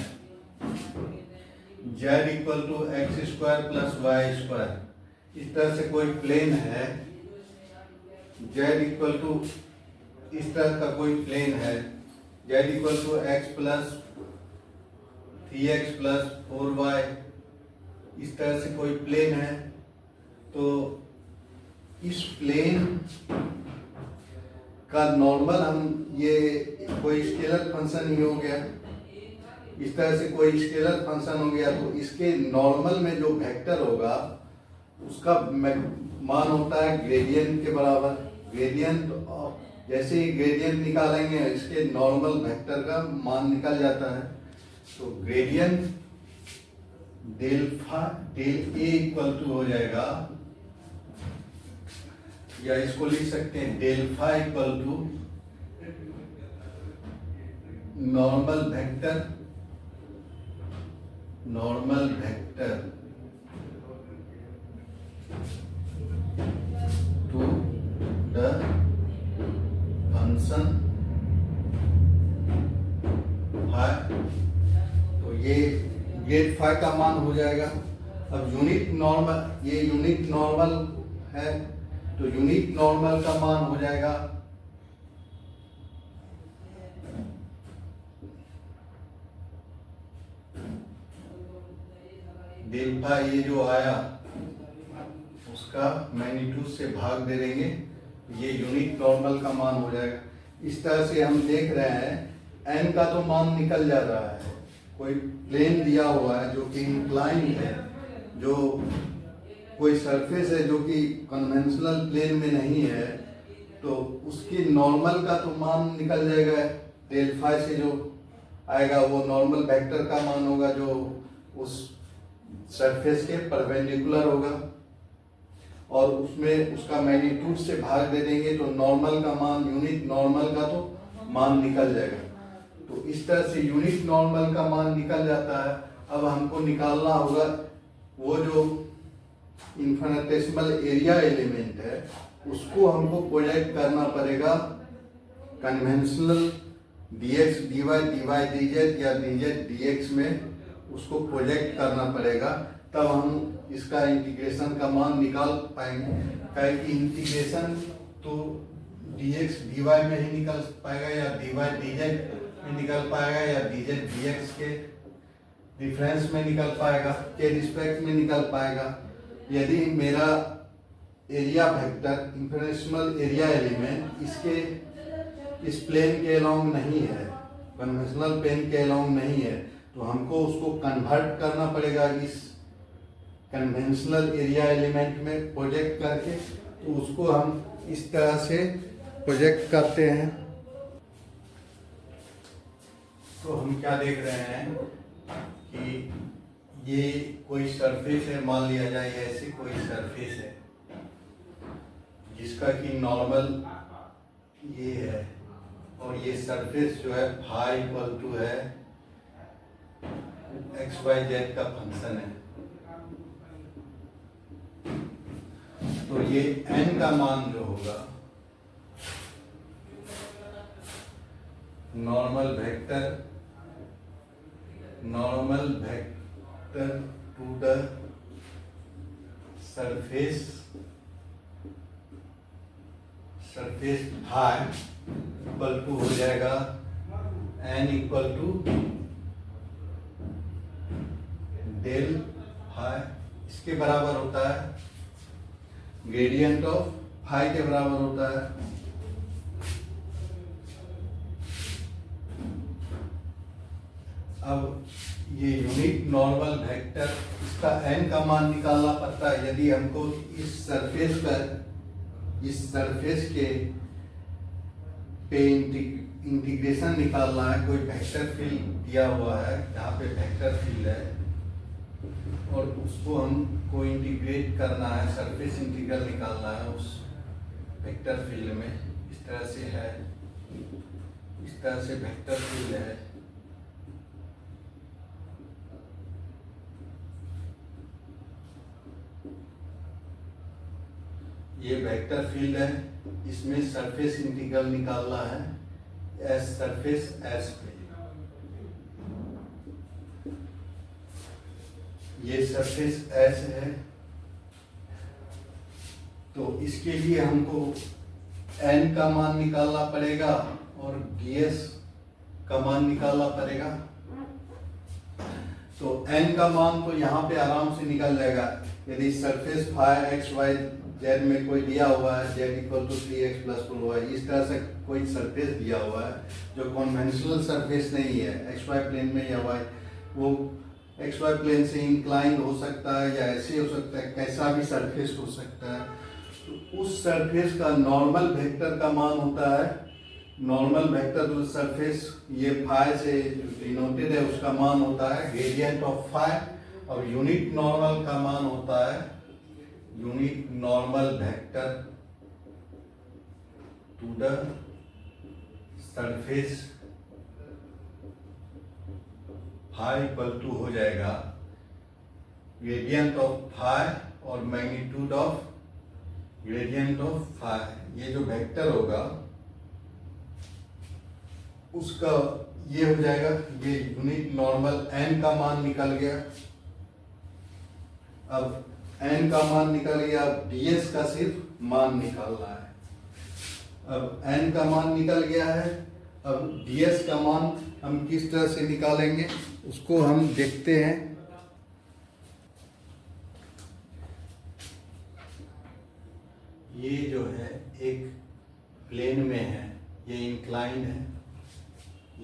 z equal to X square plus Y square, इस तरह से कोई प्लेन है, z इक्वल टू, इस तरह का कोई प्लेन है, z equal to X plus 3x plus 4y, इस तरह से कोई प्लेन है। तो इस प्लेन का नॉर्मल, हम ये कोई स्केलर फंक्शन ही हो गया, इस तरह से कोई स्केलर फंक्शन हो गया, तो इसके नॉर्मल में जो वेक्टर होगा उसका मान होता है ग्रेडियंट के बराबर। ग्रेडियंट, जैसे ही ग्रेडियंट निकालेंगे इसके नॉर्मल वेक्टर का मान निकल जाता है। तो gradient del A equal to हो जाएगा, या इसको लिख सकते हैं del phi equal to normal vector to the function phi. तो ये ग्रेड फाई का मान हो जाएगा। अब यूनिट नॉर्मल, ये यूनिट नॉर्मल है, तो यूनिट नॉर्मल का मान हो जाएगा डेल फाई, ये जो आया उसका मैग्नीट्यूड से भाग दे देंगे, ये यूनिट नॉर्मल का मान हो जाएगा। इस तरह से हम देख रहे हैं n का तो मान निकल जा रहा है। कोई प्लेन दिया हुआ है जो कि इंक्लाइंड है, जो कोई सरफेस है जो कि कन्वेंशनल प्लेन में नहीं है, तो उसकी नॉर्मल का तो मान निकल जाएगा। डेल फाई से जो आएगा वो नॉर्मल वेक्टर का मान होगा जो उस सरफेस के परपेंडिकुलर होगा, और उसमें उसका मैग्नीट्यूड से भाग दे देंगे तो नॉर्मल का मान, यूनिट नॉर्मल का तो मान निकल जाएगा। तो इस तरह से यूनिट नॉर्मल का मान निकल जाता है। अब हमको निकालना होगा वो जो इन्फिनिटेसिमल एरिया एलिमेंट है, उसको हमको प्रोजेक्ट करना पड़ेगा conventional dx dy dy dz या dz dx में, उसको प्रोजेक्ट करना पड़ेगा, तब हम इसका इंटीग्रेशन का मान निकाल पाएंगे। कहें कि इंटीग्रेशन तो dx dy में ही निकल पाएगा, या dy dz में निकल पाएगा, या dz dx के डिफरेंस में निकल पाएगा, के रिस्पेक्ट में निकल पाएगा। यदि मेरा area vector, infinitesimal area element इसके इस प्लेन के अलोंग नहीं है, कन्वेंशनल प्लेन के अलोंग नहीं है, तो हमको उसको कन्वर्ट करना पड़ेगा इस कन्वेंशनल एरिया एलिमेंट में प्रोजेक्ट करके। तो उसको हम इस तरह से प्रोजेक्ट करते हैं। तो हम क्या देख रहे हैं कि ये कोई सरफेस है, मान लिया जाए ऐसे कोई सरफेस है जिसका कि नॉर्मल ये है, और ये सरफेस जो है फाई इक्वल टू है एक्स वाई जेड का फंक्शन है। तो ये n का मान जो होगा normal vector to the surface phi equal to हो जाएगा n equal to del phi इसके बराबर होता है, ग्रेडियंट ऑफ फाई के बराबर होता है। अब ये यूनिट नॉर्मल वेक्टर, इसका n का मान निकालना पड़ता है। यदि हमको इस सरफेस के पे इंटीग्रेशन निकालना है, कोई वेक्टर फील्ड दिया हुआ है, यहाँ पे वेक्टर फील्ड है और उसको हमको इंटीग्रेट करना है, सरफेस इंटीग्रल निकालना है उस वेक्टर फील्ड में। इस तरह से है, इस तरह से वेक्टर फील्ड है। ये वेक्टर फील्ड है, इसमें सरफेस इंटीग्रल निकालना है एस सरफेस एस पे। ये सरफेस एस है, तो इसके लिए हमको n का मान निकालना पड़ेगा और ds का मान निकालना पड़ेगा। तो n का मान तो यहाँ पे आराम से निकल जाएगा। यदि surface phi x Y z में कोई दिया हुआ है, Z equal to 3x plus 4y, इस तरह से कोई सरफेस दिया हुआ है जो कॉन्वेंशनल सरफेस नहीं है एक्स वाई प्लेन में या वाई, वो एक्स वाई प्लेन से इंक्लाइंड हो सकता है या ऐसे हो सकता है, कैसा भी सरफेस हो सकता है। तो उस सरफेस का नॉर्मल वेक्टर का मान होता है, नॉर्मल वेक्टर जो सरफेस ये फाई से डिनोटेड है उसका मान होता है ग्रेडियंट ऑफ फाई, और यूनिट नॉर्मल का मान होता है unit normal vector to the surface. Phi equal to हो जाएगा ग्रेडियंट ऑफ फाई और magnitude of gradient of phi. ये जो वेक्टर होगा उसका ये हो जाएगा, ये यूनिट नॉर्मल n का मान निकल गया। अब n का मान निकल गया, अब ds का सिर्फ मान निकालना है। अब n का मान निकल गया है, अब ds का मान हम किस तरह से निकालेंगे उसको हम देखते हैं। ये जो है एक प्लेन में है, ये इंक्लाइंड है।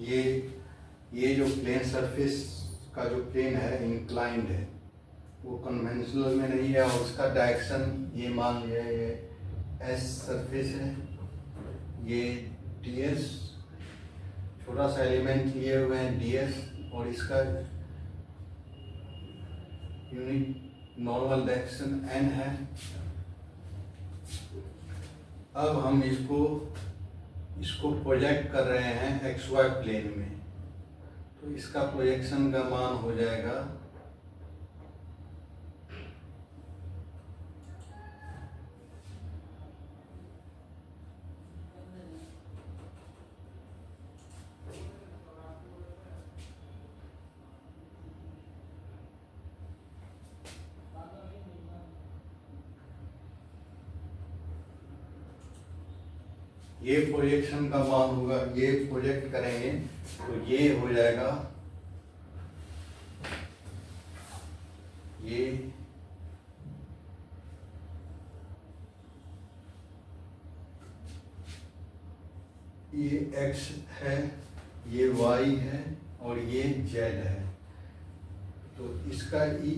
ये जो प्लेन सरफेस का जो प्लेन है इंक्लाइंड है, वो कन्वेंशनल में नहीं है और उसका डायरेक्शन ये मान लिया ये एस सरफेस है, ये ds छोटा सा एलिमेंट लिए हुए हैं ds, और इसका यूनिट नॉर्मल डायरेक्शन n है। अब हम इसको प्रोजेक्ट कर रहे हैं xy प्लेन में, तो इसका प्रोजेक्शन का मान हो जाएगा ये प्रोजेक्शन का मान होगा, ये प्रोजेक्ट करेंगे तो ये हो जाएगा ये x है, ये y है और ये z है। तो इसका e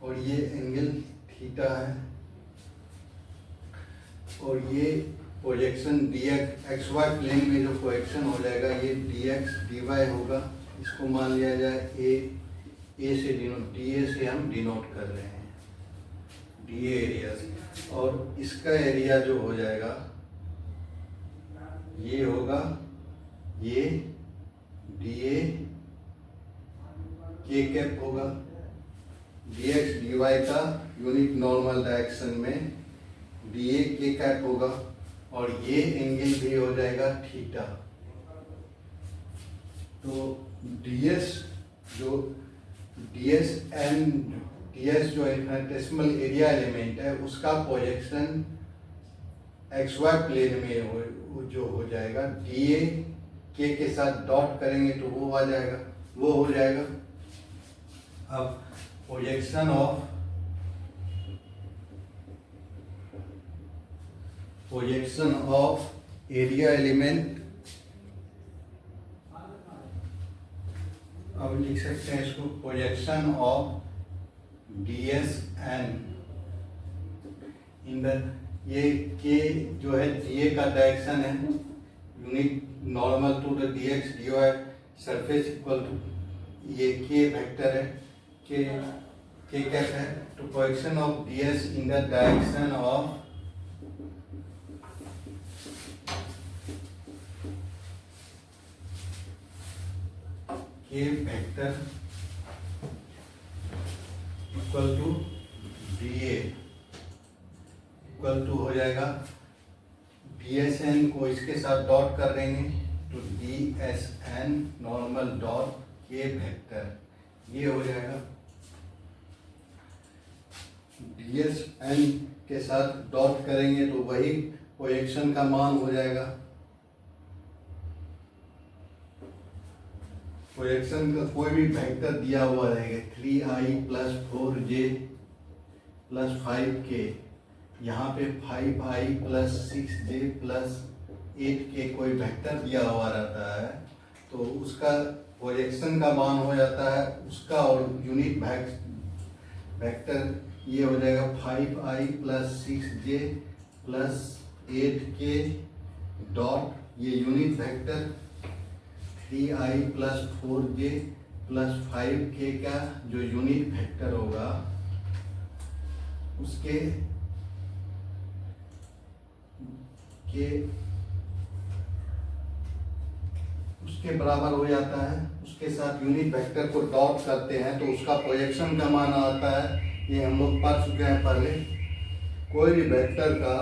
और ये एंगल थीटा है, और ये projection dx x Y plane में जो प्रोजेक्शन हो जाएगा ये dx dy होगा। इसको मान लिया जाए a से डिनोट, da से हम डिनोट कर रहे हैं da एरिया से, और इसका एरिया जो हो जाएगा ये होगा ये da k कैप होगा, dx dy का यूनिट नॉर्मल डायरेक्शन में da k कैप होगा, और ये एंगल भी हो जाएगा थीटा। तो ds जो इन्फिनिटेसिमल एरिया एलिमेंट है उसका प्रोजेक्शन एक्स वाई प्लेन में जो हो जाएगा da k के साथ डॉट करेंगे तो वो आ जाएगा, वो हो जाएगा। अब प्रोजेक्शन ऑफ एरिया एलिमेंट, अब लिख सकते हैं इसको projection of ds N in the, ये के जो है da का डायरेक्शन है, unit normal to the dx dy surface equal to, ये के वेक्टर है, के क्या है, तो projection of ds in the direction of K vector equal to dA equal to हो जाएगा dsn को इसके साथ डॉट कर देंगे तो dsn नॉर्मल डॉट के वेक्टर, ये हो जाएगा dsn के साथ डॉट करेंगे तो वही प्रोजेक्शन का मान हो जाएगा। प्रोजेक्शन का कोई भी वेक्टर दिया हुआ रहेगा 3i plus 4j plus 5k, यहाँ पे 5i plus 6j plus 8k कोई वेक्टर दिया हुआ रहता है तो उसका प्रोजेक्शन का मान हो जाता है उसका, और यूनिट वेक्टर ये हो जाएगा 5i plus 6j plus 8k dot, ये unit vector 3i plus 4j plus 5k का जो यूनिट वेक्टर होगा उसके बराबर हो जाता है, उसके साथ यूनिट वेक्टर को डॉट करते हैं तो उसका प्रोजेक्शन का मान आता है। ये हम लोग पढ़ चुके हैं पहले। कोई भी वेक्टर का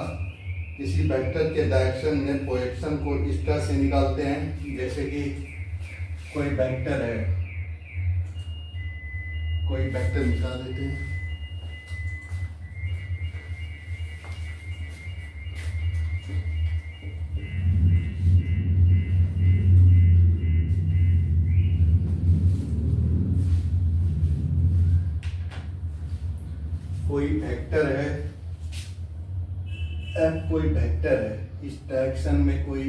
किसी वेक्टर के डायरेक्शन में प्रोजेक्शन को इस तरह से निकालते हैं, जैसे कि कोई वेक्टर है, कोई वेक्टर निकाल देते हैं, कोई वेक्टर है f, कोई वेक्टर है इस डायरेक्शन में, कोई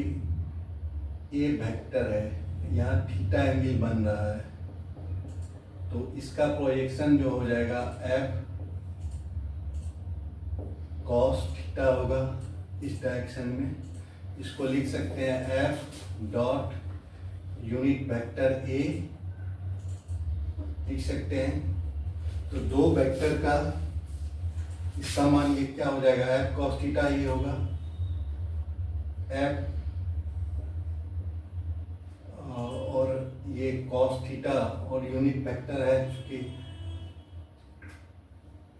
a वेक्टर है, यहाँ थीटा एंगल बन रहा है तो इसका प्रोजेक्शन जो हो जाएगा f cos थीटा होगा इस डायरेक्शन में। इसको लिख सकते हैं f dot unit vector a लिख सकते हैं। तो दो वेक्टर का इसका मान ये क्या हो जाएगा, f cos थीटा ये होगा, f और ये cos थीटा और यूनिट वेक्टर है चूंकि,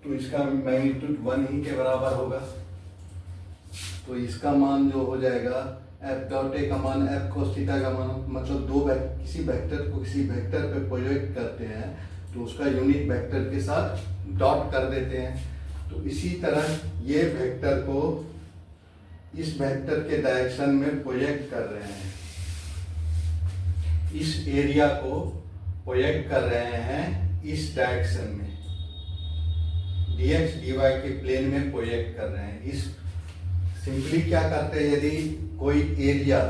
तो इसका मैग्नीट्यूड 1 ही के बराबर होगा। तो इसका मान जो हो जाएगा f डॉट a का मान f cos थीटा का मान, मतलब किसी वेक्टर को किसी वेक्टर पे प्रोजेक्ट करते हैं तो उसका यूनिट वेक्टर के साथ डॉट कर देते हैं। तो इसी तरह ये वेक्टर को इस वेक्टर के डायरेक्शन में प्रोजेक्ट कर रहे हैं, इस एरिया को प्रोजेक्ट कर रहे हैं इस डायरेक्शन में, dx dy के प्लेन में प्रोजेक्ट कर रहे हैं। इस सिंपली क्या करते हैं, यदि कोई एरिया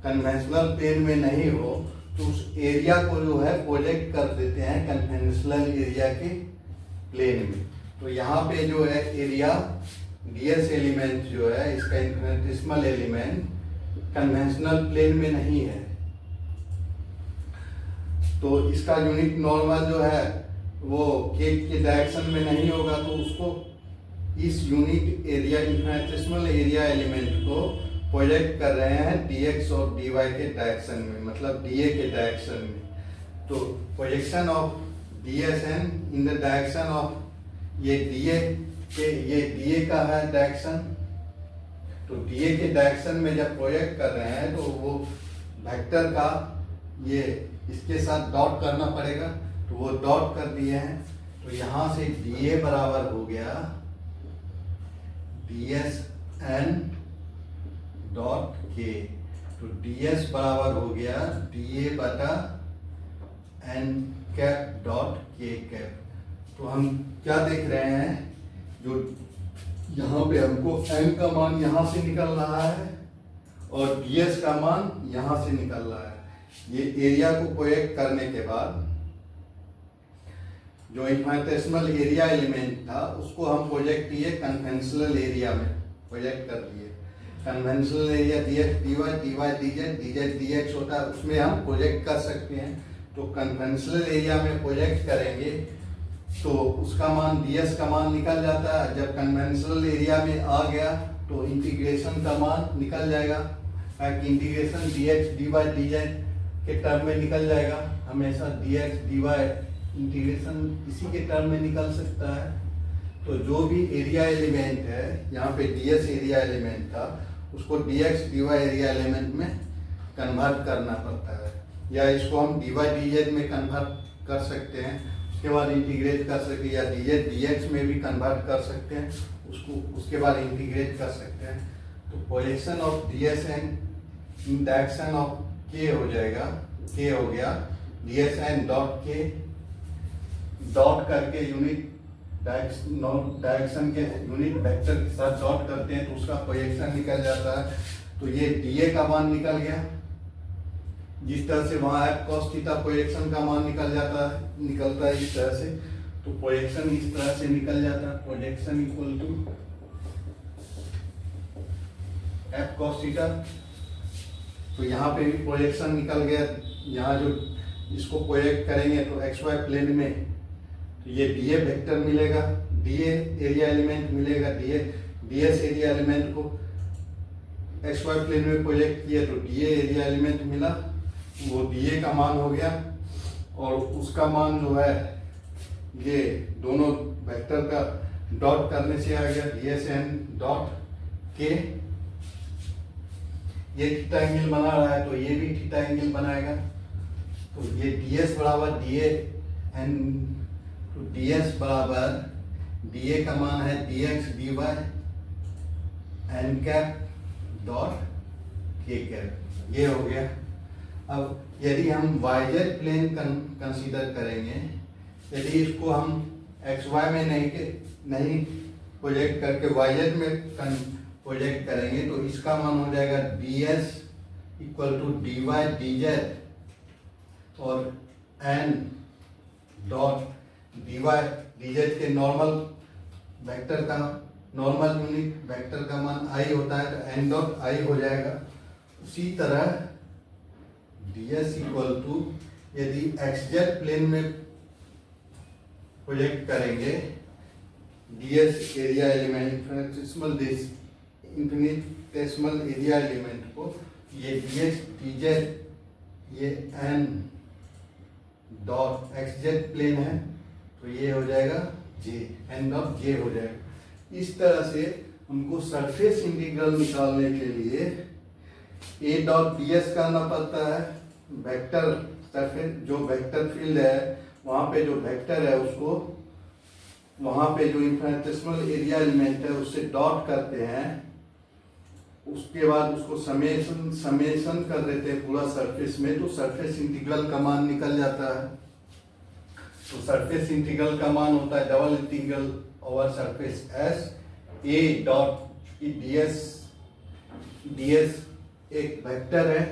कन्वेंशनल प्लेन में नहीं हो तो उस एरिया को जो है प्रोजेक्ट कर देते हैं कन्वेंशनल एरिया के प्लेन में। तो यहाँ पे जो है एरिया ds एलिमेंट जो है, इसका इनफिनिटेसिमल एलिमेंट कन्वेंशनल प्लेन में नहीं है तो इसका यूनिट नॉर्मल जो है वो के डायरेक्शन में नहीं होगा, तो उसको इस unit area infinitesimal area element को प्रोजेक्ट कर रहे हैं dx और dy के डायरेक्शन में, मतलब dA के डायरेक्शन में। तो projection of dsn in the direction of, ये dA का है डायरेक्शन, तो dA के डायरेक्शन में जब प्रोजेक्ट कर रहे हैं तो वो वेक्टर का ये इसके साथ डॉट करना पड़ेगा, तो वो डॉट कर दिए हैं। तो यहाँ से dA बराबर हो गया dsn डॉट k, तो ds बराबर हो गया dA बटा n cap dot k cap. तो हम क्या देख रहे हैं, जो यहाँ पे हमको n का मान यहाँ से निकल रहा है और ds का मान यहाँ से निकल रहा है। ये एरिया को प्रोजेक्ट करने के बाद जो इन्फिनिटेसिमल एरिया एलिमेंट था उसको हम प्रोजेक्ट किए कन्वेंशनल एरिया में, प्रोजेक्ट कर दिए। Conventional area dx dy dy dz dz dx होता है, उसमें हम प्रोजेक्ट कर सकते हैं। तो कन्वेंशनल एरिया में प्रोजेक्ट करेंगे तो उसका मान ds का मान निकल जाता है। जब कन्वेंशनल एरिया में आ गया तो इंटीग्रेशन का मान निकल जाएगा, ताकि इंटीग्रेशन dx dy dz के टर्म में निकल जाएगा। हमेशा dx dy इंटीग्रेशन इसी के टर्म में निकल सकता है। तो जो भी एरिया एलिमेंट है, यहाँ पे ds एरिया एलिमेंट था, उसको dx dy एरिया एलिमेंट में कन्वर्ट करना पड़ता है, या इसको हम dy dz में कन्वर्ट कर सकते हैं, उसके बाद इंटीग्रेट कर सकते हैं, या dz dx में भी कन्वर्ट कर सकते हैं, उसके बाद इंटीग्रेट कर सकते हैं। तो projection of dsn in direction of k हो जाएगा, k हो गया dsn डॉट k, डॉट करके यूनिट डायरेक्शन के यूनिट वेक्टर के साथ डॉट करते हैं तो उसका प्रोजेक्शन निकल जाता है। तो ये dA का मान निकल गया, जिस तरह से वहाँ cos थीटा प्रोजेक्शन का मान निकलता है इस तरह से। तो प्रोजेक्शन इस तरह से निकल जाता है, projection equal to f cos theta. तो यहाँ पे भी प्रोजेक्शन निकल गया। यहाँ जो इसको प्रोजेक्ट करेंगे तो xy प्लेन में, तो ये dA वेक्टर मिलेगा, dA एरिया एलिमेंट मिलेगा, ds एरिया एलिमेंट को xy प्लेन में प्रोजेक्ट किया तो dA एरिया एलिमेंट मिला, वो dA का मान हो गया। और उसका मान जो है ये दोनों वेक्टर का डॉट करने से आ गया dsn डॉट k। ये थीटा एंगल बना रहा है तो ये भी थीटा एंगल बनाएगा। तो ये ds बराबर dA तो ds बराबर dA का मान है dx dy n cap dot k cap, ये हो गया। अब यदि हम yz प्लेन कंसीडर करेंगे, यदि इसको हम xy में नहीं प्रोजेक्ट करके yz में प्रोजेक्ट करेंगे तो इसका मान हो जाएगा ds equal to dy dz और n डॉट dy dz के नॉर्मल वेक्टर का, नॉर्मल यूनिट वेक्टर का मान i होता है तो n डॉट i हो जाएगा। उसी तरह ds इक्वल टू यदि xz प्लेन में प्रोजेक्ट करेंगे ds area element infinitesimal area element को, ये dx dz ये n डॉट xz प्लेन है तो ये हो जाएगा j, n डॉट j हो जाएगा। इस तरह से हमको सरफेस इंटीग्रल निकालने के लिए a डॉट ds करना पड़ता है। वेक्टर सरफेस जो वेक्टर फील्ड है वहाँ पे जो वेक्टर है उसको वहाँ पे जो इन्फिनिटेसिमल एरिया एलिमेंट है उससे डॉट करते हैं, उसके बाद उसको समेशन कर देते हैं पूरा सरफेस में, तो सरफेस इंटीग्रल का मान निकल जाता है। तो सरफेस इंटीग्रल का मान होता है double integral over surface S a dot ds एक वेक्टर है,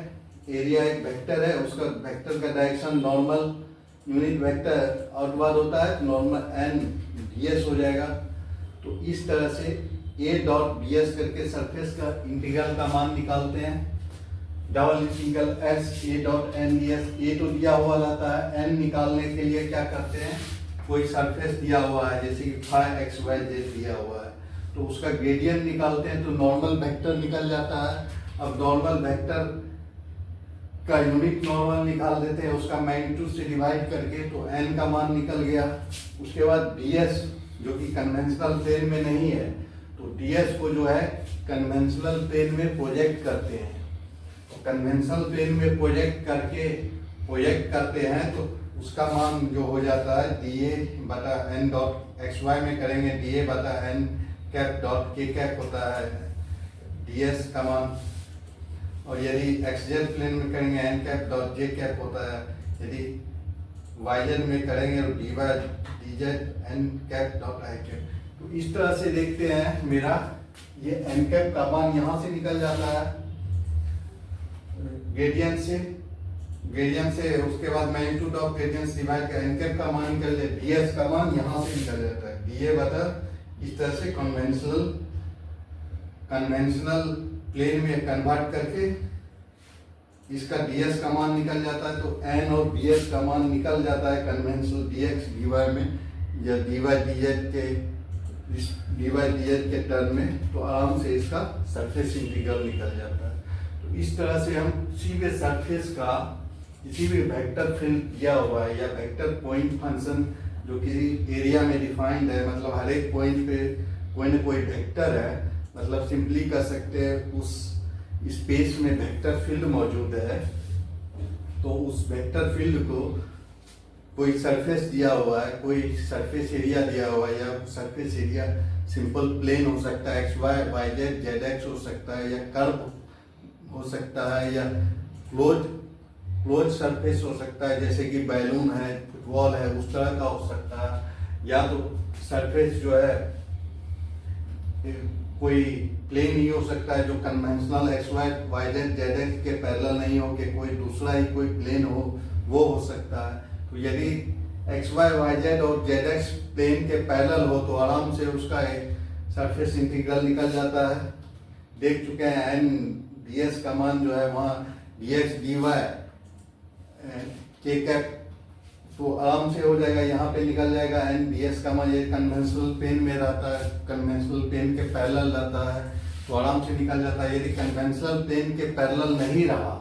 एरिया एक वेक्टर है, उसका वेक्टर का direction normal unit vector outward होता है, नॉर्मल n ds हो जाएगा। तो इस तरह से a डॉट ds करके सरफेस का इंटीग्रल का मान निकालते हैं। Double integral s a dot n ds, a तो दिया हुआ रहता है, n निकालने के लिए क्या करते हैं, कोई सरफेस दिया हुआ है जैसे कि फाई एक्स वाई जेड दिया हुआ है तो उसका ग्रेडियंट निकालते हैं तो नॉर्मल वेक्टर निकल जाता है। अब नॉर्मल वेक्टर का यूनिट नॉर्मल निकाल देते हैं उसका मैग्नीट्यूड से डिवाइड करके, तो n का मान निकल गया। उसके बाद ds जो कि कन्वेंशनल प्लेन में नहीं है तो ds को जो है कन्वेंशनल प्लेन में प्रोजेक्ट करते हैं। तो कन्वेंशनल प्लेन में प्रोजेक्ट करते हैं तो उसका मान जो हो जाता है dA बटा n डॉट xy में करेंगे dA बटा n cap dot k cap होता है ds का मान, और यदि xz प्लेन में करेंगे n cap dot j cap होता है, यदि yz में करेंगे तो dy dz n cap dot I cap। तो इस तरह से देखते हैं मेरा ये n cap का मान यहाँ से निकल जाता है ग्रेडियंट से उसके बाद मैग्नीट्यूड ऑफ ग्रेडियंट डिवाइड का n cap का मान निकल जाए, ds का मान यहाँ से निकल जाता है dA बटा इस तरह से कन्वेंशनल प्लेन में कन्वर्ट करके इसका ds का मान निकल जाता है। तो n और ds का मान निकल जाता है कन्वेंशनल dx dy में या dy dz के टर्म में, तो आराम से इसका सरफेस इंटीग्रल निकल जाता है। तो इस तरह से हम किसी भी सरफेस का किसी भी वेक्टर फील्ड दिया हुआ है या वेक्टर पॉइंट फंक्शन जो किसी एरिया में डिफाइंड है, मतलब हर एक पॉइंट पे कोई ना कोई वेक्टर है, मतलब सिंपली कह सकते हैं उस स्पेस में वेक्टर फील्ड मौजूद है, तो उस वेक्टर फील्ड को कोई सरफेस दिया हुआ है, कोई सरफेस एरिया दिया हुआ है, या सरफेस एरिया सिंपल प्लेन हो सकता है, xy yz zx हो सकता है, या कर्व हो सकता है, या क्लोज सरफेस हो सकता है जैसे कि बैलून है, फुटबॉल है, उस तरह का हो सकता है, या तो सरफेस जो है कोई प्लेन ही हो सकता है जो कन्वेंशनल xy yz zx के पैरेलल नहीं हो कि कोई दूसरा ही कोई प्लेन हो, वो हो सकता है। तो यदि xy yz और zx प्लेन के पैरेलल हो तो आराम से उसका एक सरफेस इंटीग्रल निकल जाता है। देख चुके हैं n ds का मान जो है वहाँ dx dy k कैप, तो आराम से हो जाएगा, यहाँ पे निकल जाएगा n ds का मान, ये कन्वेंशनल प्लेन में रहता है, कन्वेंशनल प्लेन के पैरेलल रहता है, तो आराम से निकल जाता है। यदि कन्वेंशनल प्लेन के पैरेलल नहीं रहा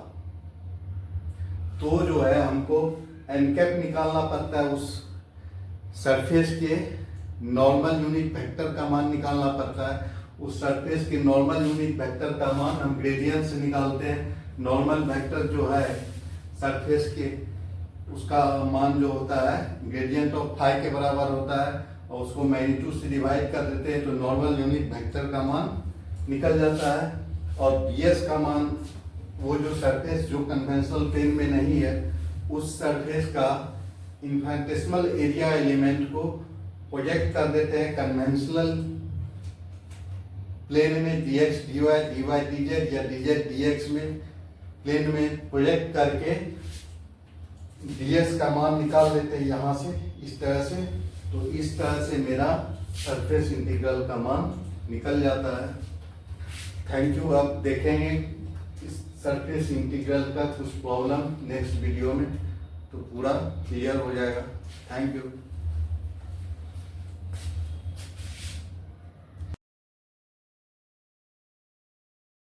तो जो है हमको n कैप निकालना पड़ता है, उस सरफेस के नॉर्मल यूनिट वेक्टर का मान निकालना पड़ता है। उस सरफेस के नॉर्मल यूनिट वेक्टर का मान हम ग्रेडियंट से निकालते हैं। नॉर्मल वेक्टर जो है सरफेस के, उसका मान जो होता है ग्रेडियंट ऑफ फाई के बराबर होता है, और उसको मैग्नीट्यूड से डिवाइड कर देते हैं तो नॉर्मल यूनिट वेक्टर का मान निकल जाता है। और ds का मान वो जो सरफेस जो कन्वेंशनल प्लेन में नहीं है, उस सरफेस का इन्फिनिटेसिमल एरिया एलिमेंट को प्रोजेक्ट कर देते हैं कन्वेंशनल प्लेन में, dx dy dy dz या dz dx में प्लेन में प्रोजेक्ट करके ds का मान निकाल देते हैं यहाँ से इस तरह से। तो इस तरह से मेरा सरफेस इंटीग्रल का मान निकल जाता है। Thank you. अब देखेंगे इस सरफेस इंटीग्रल का कुछ प्रॉब्लम नेक्स्ट वीडियो में, तो पूरा क्लियर हो जाएगा। Thank you.